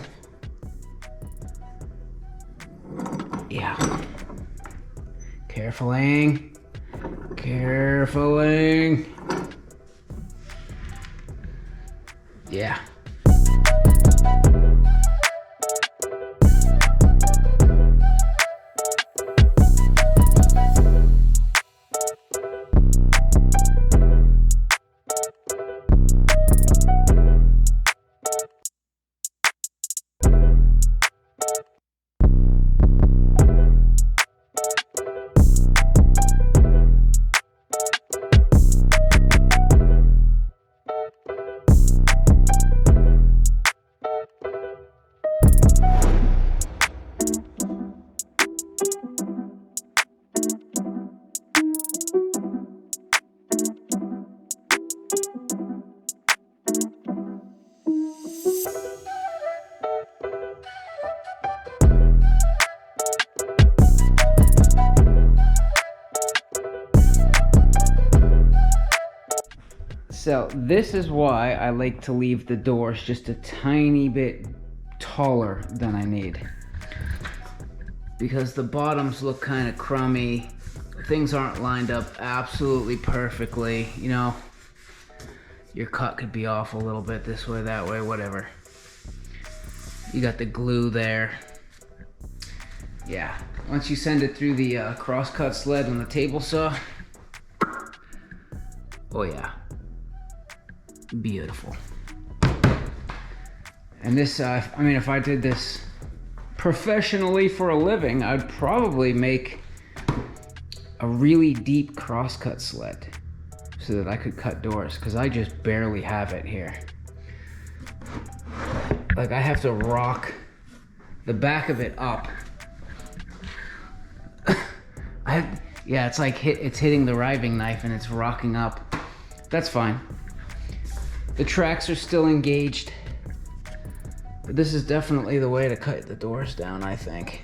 yeah, carefuling, yeah. So this is why I like to leave the doors just a tiny bit taller than I need, because the bottoms look kind of crummy. Things aren't lined up absolutely perfectly. You know, your cut could be off a little bit this way, that way, whatever. You got the glue there. Yeah, once you send it through the cross-cut sled on the table saw, oh yeah, beautiful. And this, I mean, if I did this professionally for a living, I'd probably make a really deep cross-cut sled so that I could cut doors, because I just barely have it here. Like, I have to rock the back of it up. Yeah, it's like it's hitting the riving knife and it's rocking up. That's fine. The tracks are still engaged, but this is definitely the way to cut the doors down, I think.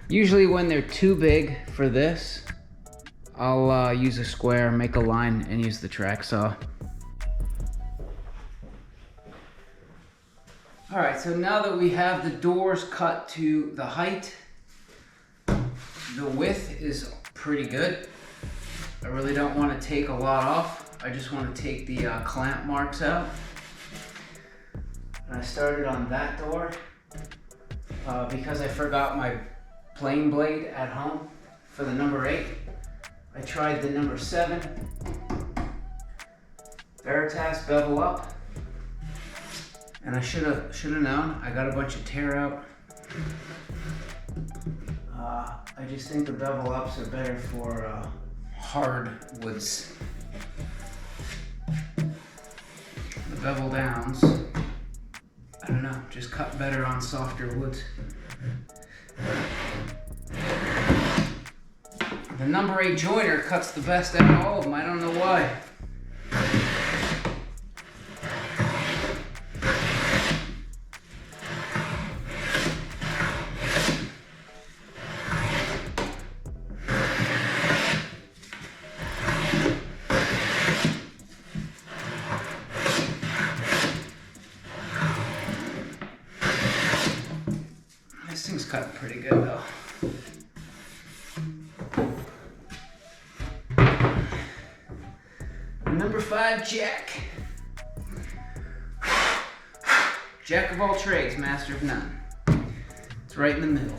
Usually when they're too big for this, I'll use a square, make a line, and use the track saw. All right, so now that we have the doors cut to the height, the width is pretty good. I really don't want to take a lot off. I just want to take the clamp marks out. And I started on that door because I forgot my plane blade at home for the number 8. I tried the number 7 Veritas bevel up, and I should have known. I got a bunch of tear out. I just think the bevel ups are better for hard woods. The bevel downs, I don't know, just cut better on softer woods. The number 8 joiner cuts the best out of all of them. I don't know why. This thing's cutting pretty good though. Number 5, Jack. Jack of all trades, master of none. It's right in the middle.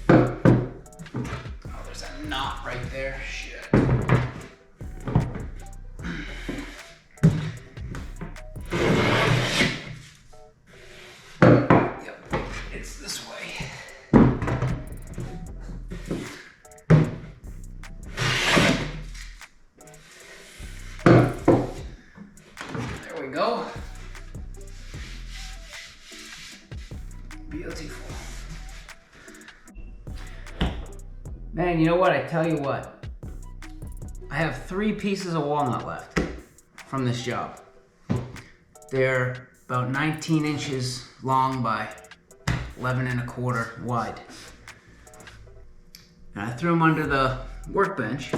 Oh, there's a knot right there. Shit. Yep, it's this way. Go. Beautiful. Man, you know what? I tell you what. I have 3 pieces of walnut left from this job. They're about 19 inches long by 11 1/4 wide. And I threw them under the workbench.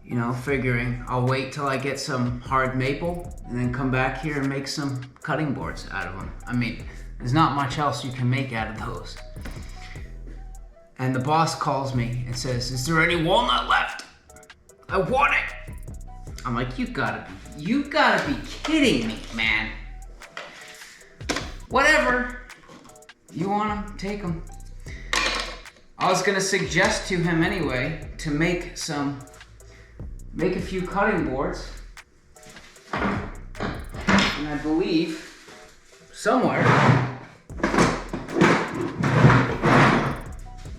You know, figuring I'll wait till I get some hard maple and then come back here and make some cutting boards out of them. I mean, there's not much else you can make out of those. And the boss calls me and says, "Is there any walnut left? I want it." I'm like, you gotta be kidding me, man. Whatever. You want them, take them. I was gonna suggest to him anyway to make a few cutting boards, and I believe somewhere,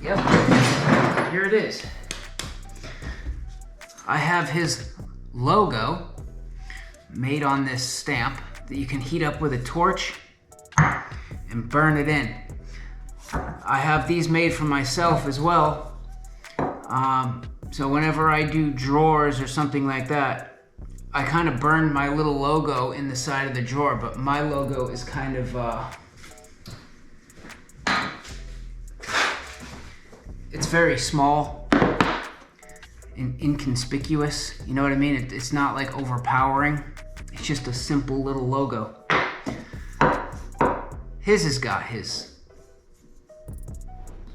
yep, here it is. I have his logo made on this stamp that you can heat up with a torch and burn it in. I have these made for myself as well. So whenever I do drawers or something like that, I kind of burn my little logo in the side of the drawer, but my logo is kind of, it's very small and inconspicuous, you know what I mean? It's not like overpowering, it's just a simple little logo. His has got his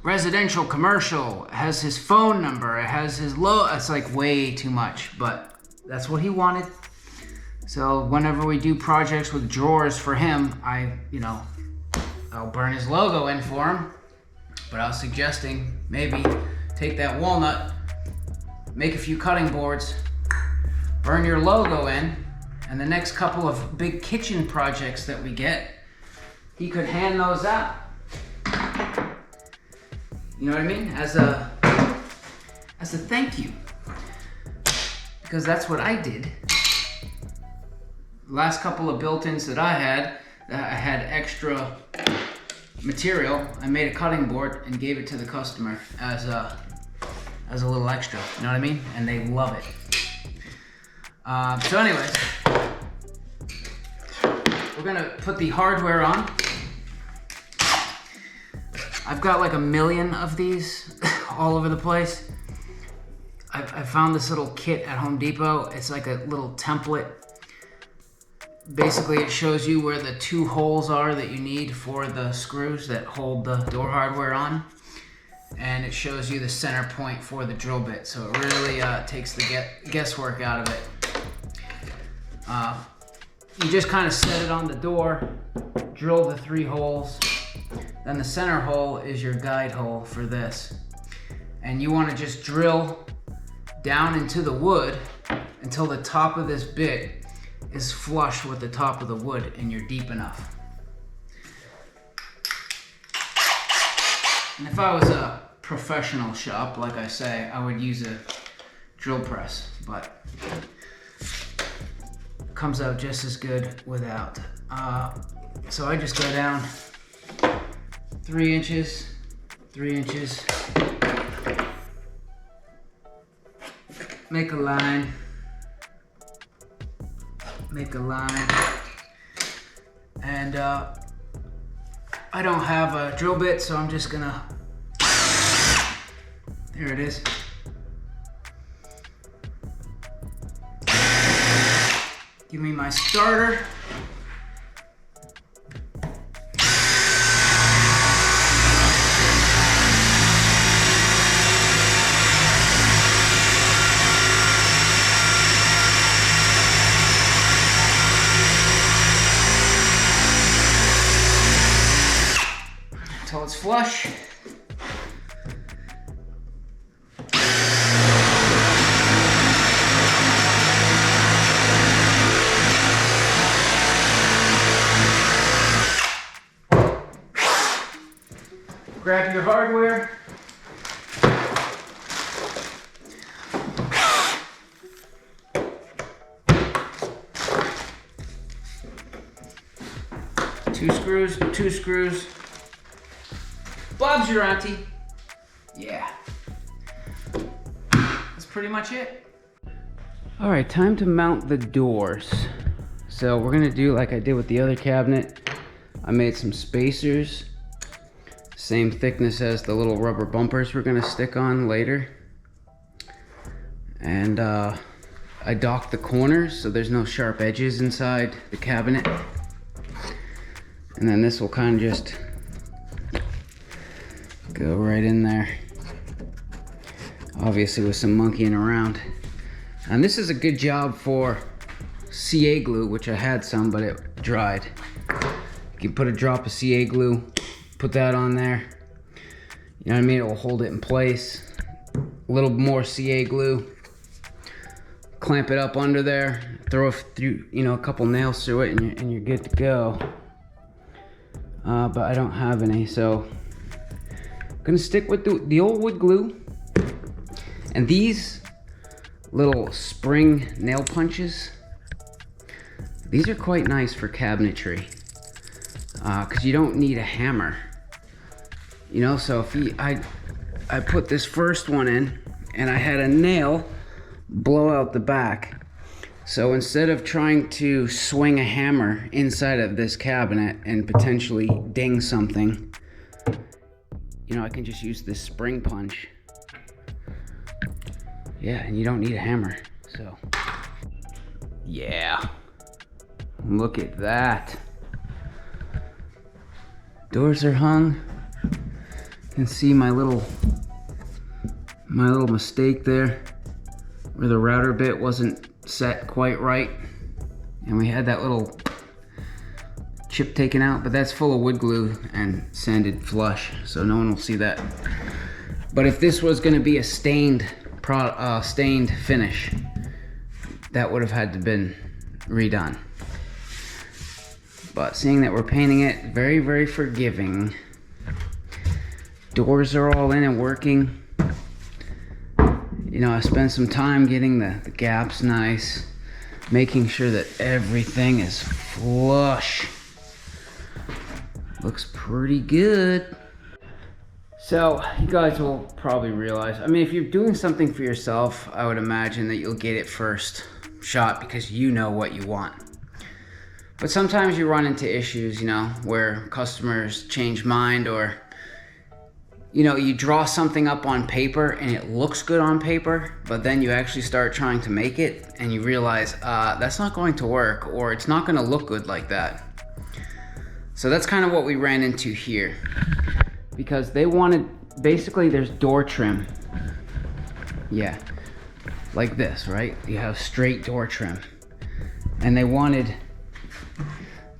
residential, commercial, has his phone number, it has his it's like way too much, but that's what he wanted. So whenever we do projects with drawers for him, I'll burn his logo in for him. But I was suggesting maybe take that walnut, make a few cutting boards, burn your logo in, and the next couple of big kitchen projects that we get, he could hand those out. You know what I mean? As a thank you. Because that's what I did. Last couple of built-ins that I had extra material. I made a cutting board and gave it to the customer as a little extra. You know what I mean? And they love it. So anyways, we're gonna put the hardware on. I've got like 1 million of these all over the place. I found this little kit at Home Depot. It's like a little template. Basically, it shows you where the 2 holes are that you need for the screws that hold the door hardware on. And it shows you the center point for the drill bit. So it really takes the guesswork out of it. You just kind of set it on the door, drill the 3 holes. Then the center hole is your guide hole for this. And you want to just drill down into the wood until the top of this bit is flush with the top of the wood and you're deep enough. And if I was a professional shop, like I say, I would use a drill press, but it comes out just as good without. So I just go down 3 inches, 3 inches. Make a line. Make a line. And I don't have a drill bit, so I'm just gonna, there it is. Give me my starter. Until it's flush. Grab your hardware. Two screws. Bob's your auntie. Yeah. That's pretty much it. All right, time to mount the doors. So we're gonna do like I did with the other cabinet. I made some spacers. Same thickness as the little rubber bumpers we're gonna stick on later. And I docked the corners so there's no sharp edges inside the cabinet. And then this will kind of just go right in there. Obviously with some monkeying around. And this is a good job for CA glue, which I had some, but it dried. You can put a drop of CA glue, put that on there. You know what I mean? It will hold it in place. A little more CA glue. Clamp it up under there. Throw a couple nails through it, and you're good to go. But I don't have any, so I'm gonna stick with the old wood glue. And these little spring nail punches, these are quite nice for cabinetry, because you don't need a hammer. You know, so if I put this first one in, and I had a nail blow out the back. So instead of trying to swing a hammer inside of this cabinet and potentially ding something, you know, I can just use this spring punch. Yeah, and you don't need a hammer, so. Yeah, look at that. Doors are hung. You can see my little mistake there, where the router bit wasn't set quite right, and we had that little chip taken out, but that's full of wood glue and sanded flush, so no one will see that. But if this was going to be a stained finish, that would have had to been redone. But seeing that we're painting it, very, very forgiving. Doors are all in and working. You know, I spent some time getting the gaps nice, making sure that everything is flush. Looks pretty good. So you guys will probably realize, I mean, if you're doing something for yourself, I would imagine that you'll get it first shot because you know what you want. But sometimes you run into issues, you know, where customers change mind, or you know, you draw something up on paper and it looks good on paper, but then you actually start trying to make it and you realize that's not going to work, or it's not going to look good like that. So that's kind of what we ran into here, because they wanted, basically there's door trim. Yeah, like this, right? You have straight door trim. And they wanted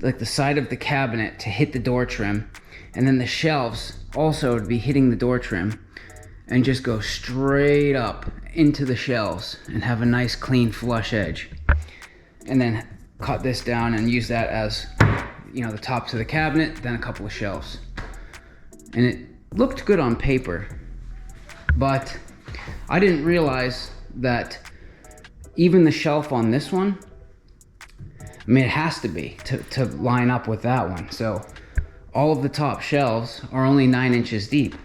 like the side of the cabinet to hit the door trim, and then the shelves also to be hitting the door trim and just go straight up into the shelves and have a nice clean flush edge. And then cut this down and use that as, you know, the top to the cabinet, then a couple of shelves. And it looked good on paper, but I didn't realize that even the shelf on this one, I mean, it has to be to line up with that one. So all of the top shelves are only 9 inches deep.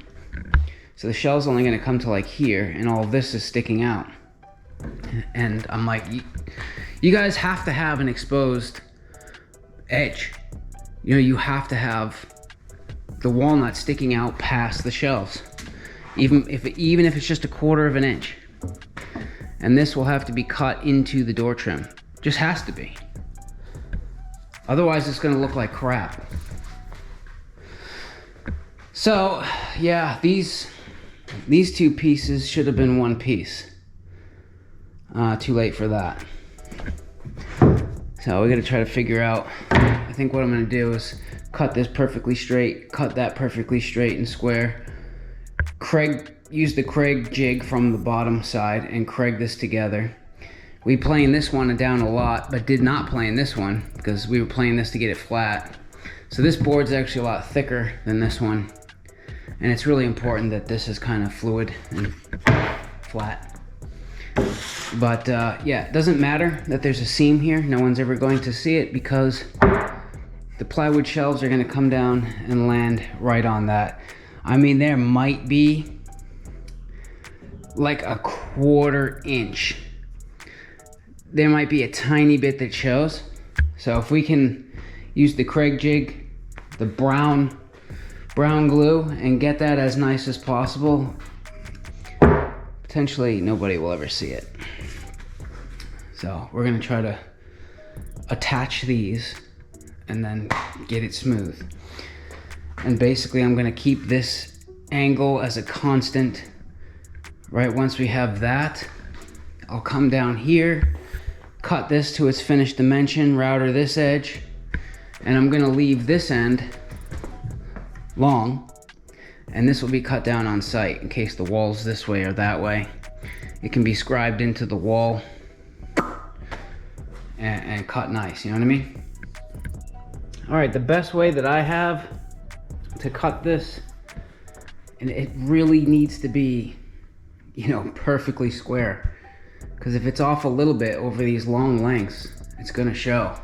So the shelve's only going to come to like here, and all of this is sticking out. And I'm like, you guys have to have an exposed edge. You know, you have to have the walnut sticking out past the shelves, even if it's just 1/4 of an inch. And this will have to be cut into the door trim. Just has to be. Otherwise, it's going to look like crap. So, yeah, these 2 pieces should have been 1 piece. Too late for that. So we got to try to figure out. I think what I'm going to do is cut this perfectly straight, cut that perfectly straight and square. Use the Kreg jig from the bottom side and Kreg this together. We planed this one down a lot, but did not plane this one because we were planing this to get it flat. So this board's actually a lot thicker than this one. And it's really important that this is kind of fluid and flat. But yeah, it doesn't matter that there's a seam here. No one's ever going to see it because the plywood shelves are going to come down and land right on that. I mean, there might be like 1/4 inch. There might be a tiny bit that shows. So if we can use the Kreg jig, the brown glue, and get that as nice as possible, potentially nobody will ever see it. So we're gonna try to attach these and then get it smooth. And basically I'm gonna keep this angle as a constant. Right, once we have that, I'll come down here, cut this to its finished dimension, router this edge, and I'm gonna leave this end long, and this will be cut down on site in case the wall's this way or that way. It can be scribed into the wall and cut nice, you know what I mean? All right, the best way that I have to cut this, and it really needs to be, you know, perfectly square, because if it's off a little bit over these long lengths, it's gonna show.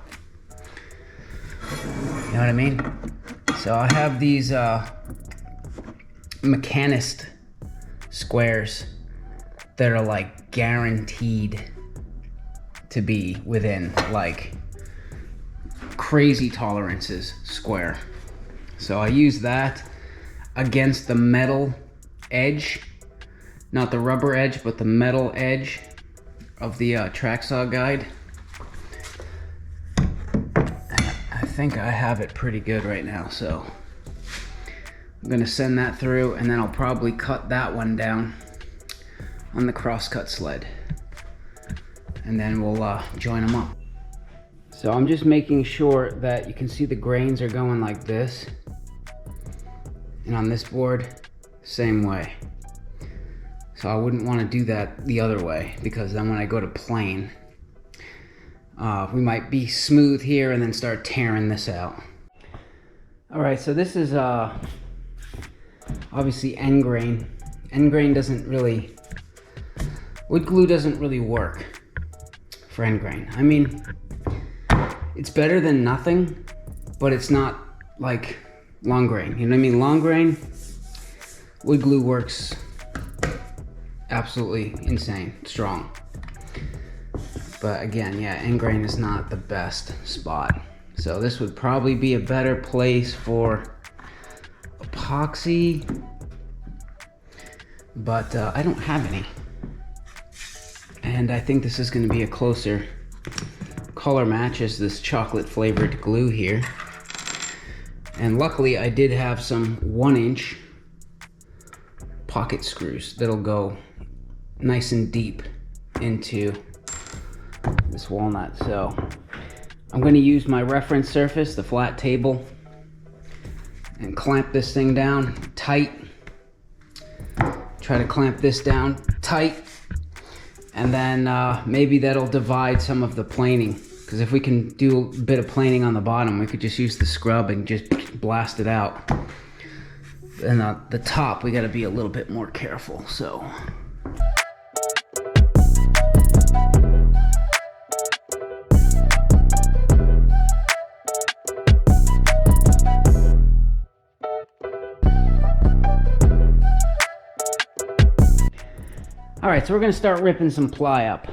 You know what I mean? So I have these Mechanist squares that are like guaranteed to be within like crazy tolerances square. So I use that against the metal edge, not the rubber edge, but the metal edge of the track saw guide. I think I have it pretty good right now, so I'm gonna send that through, and then I'll probably cut that one down on the crosscut sled, and then we'll join them up. So I'm just making sure that you can see the grains are going like this, and on this board, same way. So I wouldn't want to do that the other way, because then when I go to plane, we might be smooth here and then start tearing this out. All right, so this is obviously end grain. End grain doesn't really, wood glue doesn't really work for end grain. I mean, it's better than nothing, but it's not like long grain. You know what I mean? Long grain, wood glue works absolutely insane, strong. But again, yeah, end grain is not the best spot. So this would probably be a better place for epoxy, but I don't have any. And I think this is going to be a closer color match as this chocolate flavored glue here. And luckily I did have some 1-inch pocket screws that'll go nice and deep into this walnut. So I'm going to use my reference surface, the flat table, and clamp this thing down tight. Try to clamp this down tight, and then maybe that'll divide some of the planing, because if we can do a bit of planing on the bottom, we could just use the scrub and just blast it out. And the top, we got to be a little bit more careful. So Alright, so we're going to start ripping some ply up.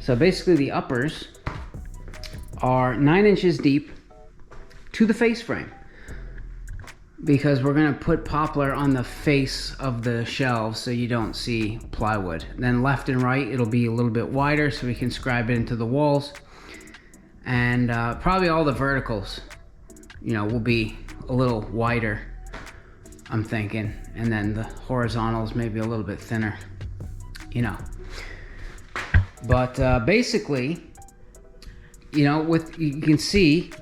So basically the uppers are 9 inches deep to the face frame, because we're going to put poplar on the face of the shelves so you don't see plywood. Then left and right it'll be a little bit wider so we can scribe it into the walls. And probably all the verticals, you know, will be a little wider, I'm thinking. And then the horizontals maybe a little bit thinner, you know. But basically, you know, you can see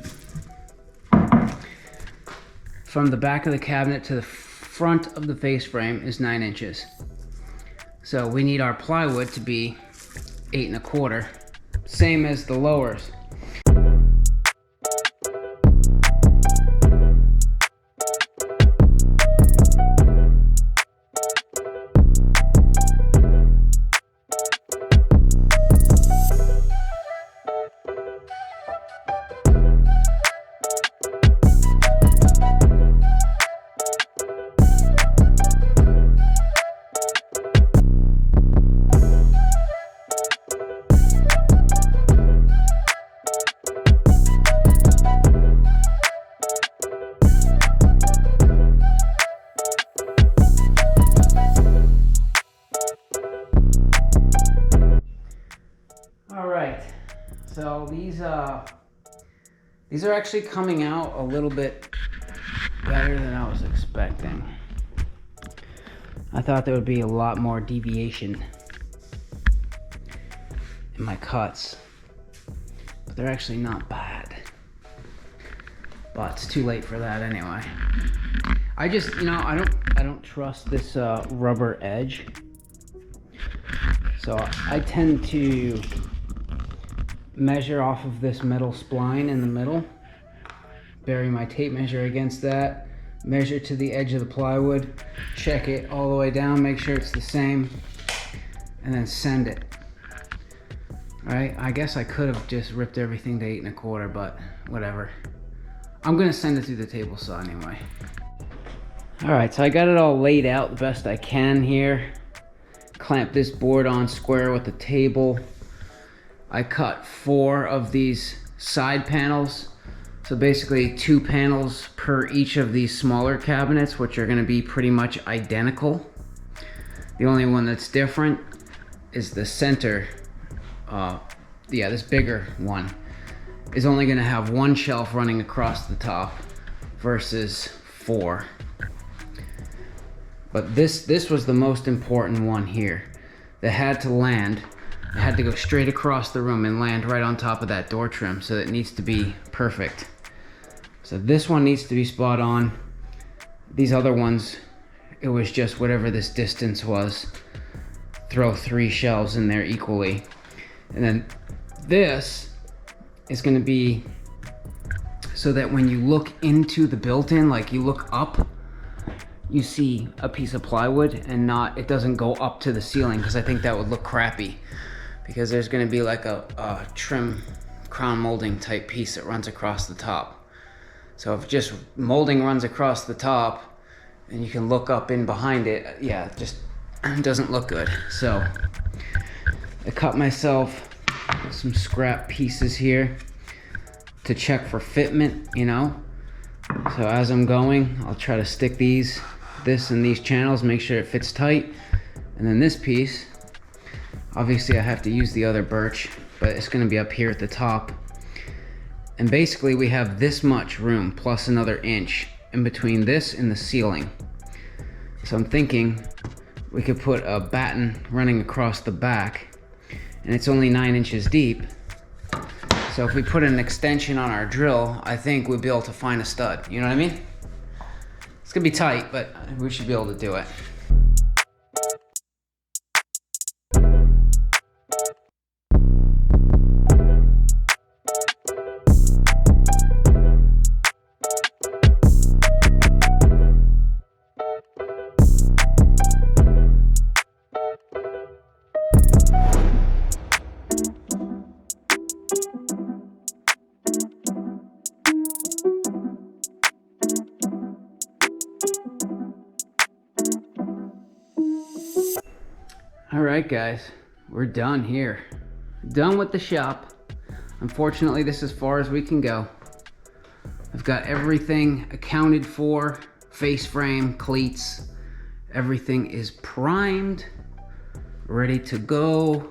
from the back of the cabinet to the front of the face frame is 9 inches. So we need our plywood to be 8 1/4, same as the lowers. So these are actually coming out a little bit better than I was expecting. I thought there would be a lot more deviation in my cuts, but they're actually not bad. But it's too late for that anyway. I just, you know, I don't trust this rubber edge. So I tend to measure off of this metal spline in the middle, bury my tape measure against that, measure to the edge of the plywood, check it all the way down, make sure it's the same, and then send it. Right? I guess I could have just ripped everything to 8 1/4, but whatever. I'm gonna send it through the table saw anyway. Alright, so I got it all laid out the best I can here. Clamp this board on square with the table. I cut 4 of these side panels. So basically 2 panels per each of these smaller cabinets, which are gonna be pretty much identical. The only one that's different is the center. This bigger one is only gonna have 1 shelf running across the top versus 4. But this was the most important one here. That had to land. It had to go straight across the room and land right on top of that door trim, so it needs to be perfect. So this one needs to be spot on. These other ones, it was just whatever this distance was. Throw 3 shelves in there equally. And then this is gonna be so that when you look into the built-in, like you look up, you see a piece of plywood and it doesn't go up to the ceiling, because I think that would look crappy. Because there's going to be like a trim crown molding type piece that runs across the top. So if just molding runs across the top and you can look up in behind it, yeah, it just doesn't look good. So I cut myself some scrap pieces here to check for fitment, you know. So as I'm going, I'll try to stick this in these channels, make sure it fits tight. And then this piece, obviously I have to use the other birch, but it's gonna be up here at the top. And basically we have this much room plus another inch in between this and the ceiling. So I'm thinking we could put a batten running across the back, and it's only 9 inches deep. So if we put an extension on our drill, I think we'll be able to find a stud, you know what I mean? It's gonna be tight, but we should be able to do it. All right, guys, we're done here. Done with the shop. Unfortunately, this is as far as we can go. I've got everything accounted for, face frame, cleats, everything is primed, ready to go.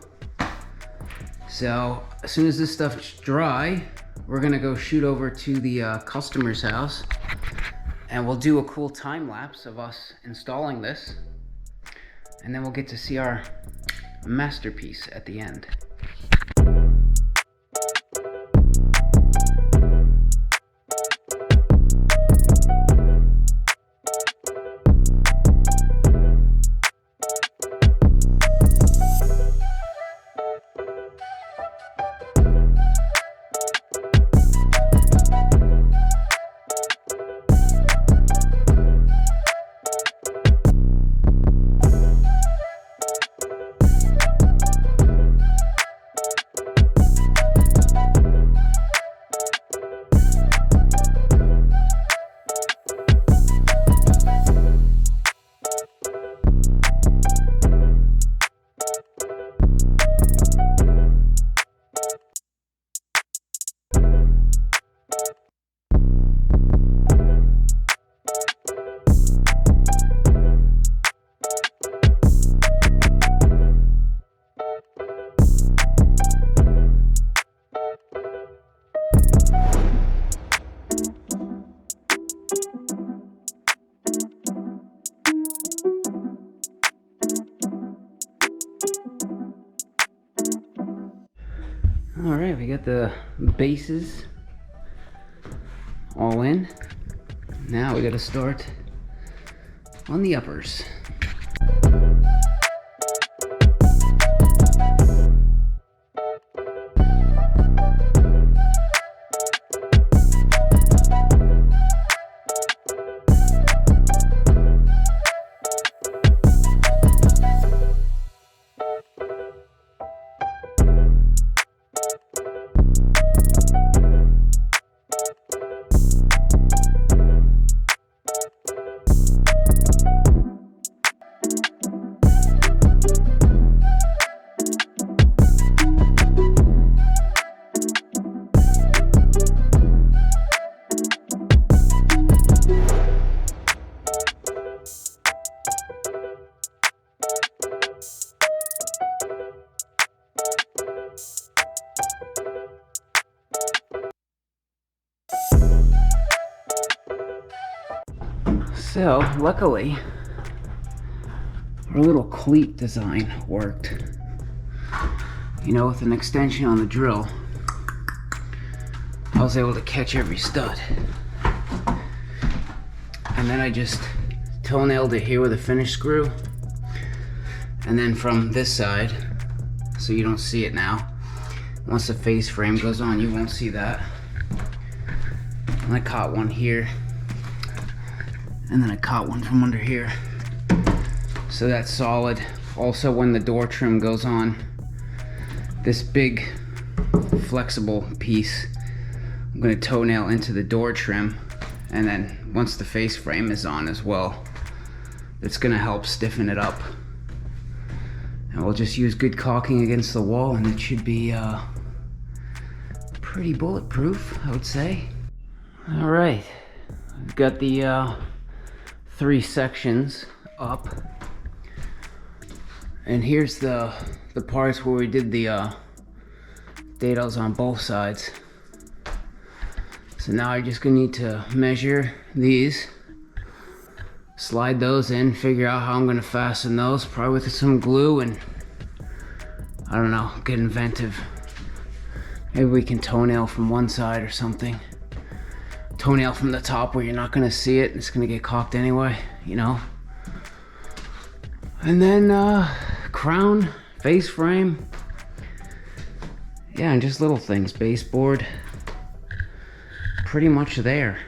So as soon as this stuff's dry, we're gonna go shoot over to the customer's house, and we'll do a cool time lapse of us installing this, and then we'll get to see our masterpiece at the end. All right, we got the bases all in. Now we got to start on the uppers. So, luckily, our little cleat design worked. You know, with an extension on the drill, I was able to catch every stud. And then I just toe-nailed it here with a finish screw. And then from this side, so you don't see it now, once the face frame goes on, you won't see that. And I caught one here. And then I caught one from under here. So that's solid. Also, when the door trim goes on, this big flexible piece, I'm gonna toenail into the door trim. And then once the face frame is on as well, it's gonna help stiffen it up. And we'll just use good caulking against the wall, and it should be pretty bulletproof, I would say. All right, we've got the 3 sections up, and here's the parts where we did the dados on both sides. So now I'm just gonna need to measure these, slide those in, figure out how I'm gonna fasten those, probably with some glue, and I don't know, get inventive. Maybe we can toenail from one side or something. Toenail from the top where you're not gonna see it, it's gonna get caulked anyway, you know. And then crown, face frame, yeah, and just little things, baseboard, pretty much there.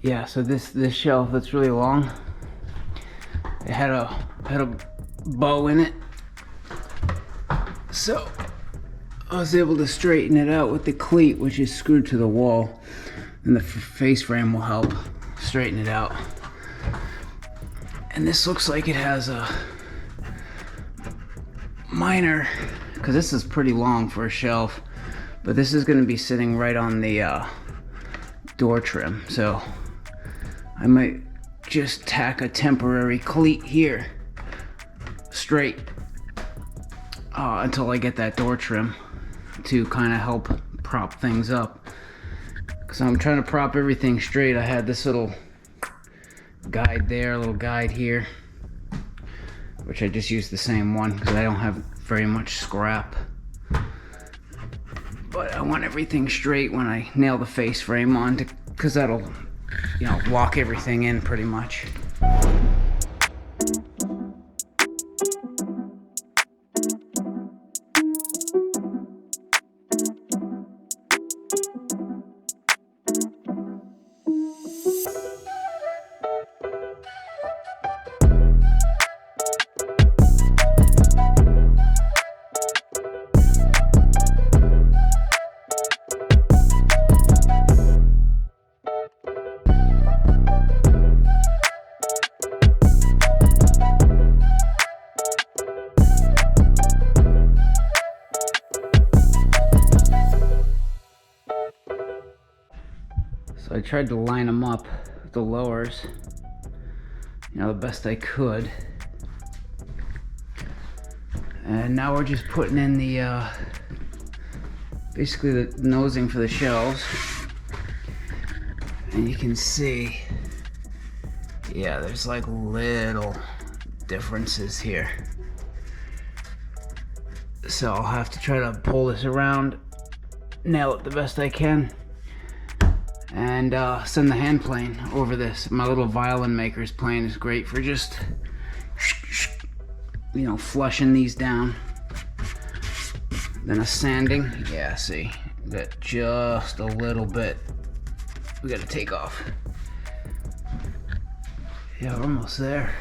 Yeah, so this shelf that's really long, it had a bow in it, so I was able to straighten it out with the cleat, which is screwed to the wall, and the face frame will help straighten it out. And this looks like it has a minor, because this is pretty long for a shelf, but this is going to be sitting right on the door trim, so I might just tack a temporary cleat here straight until I get that door trim to kind of help prop things up, because I'm trying to prop everything straight. I had this little guide there, a little guide here, which I just used the same one because I don't have very much scrap, but I want everything straight when I nail the face frame on, because that'll, you know, lock everything in pretty much. So I tried to line them up with the lowers, you know, the best I could. And now we're just putting in the, basically the nosing for the shelves. And you can see, yeah, there's like little differences here. So I'll have to try to pull this around, nail it the best I can, and send the hand plane over this. My little violin maker's plane is great for just, you know, flushing these down. Then a sanding, yeah, see, got just a little bit we gotta take off. Yeah, we're almost there.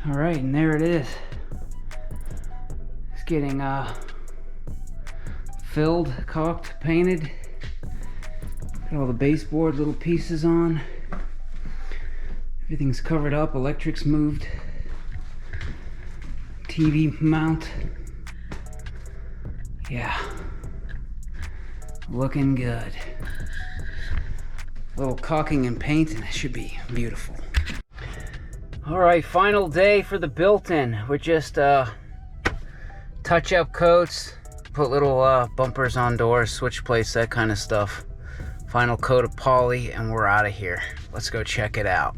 All right, and there it is. It's getting filled, caulked, painted. Got all the baseboard little pieces on. Everything's covered up, electric's moved. TV mount. Yeah. Looking good. A little caulking and paint and it should be beautiful. Alright, final day for the built-in. We're just touch-up coats, put little bumpers on doors, switch plates, that kind of stuff. Final coat of poly and we're out of here. Let's go check it out.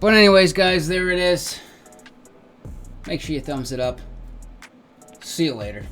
But anyways, guys, there it is. Make sure you thumbs it up. See you later.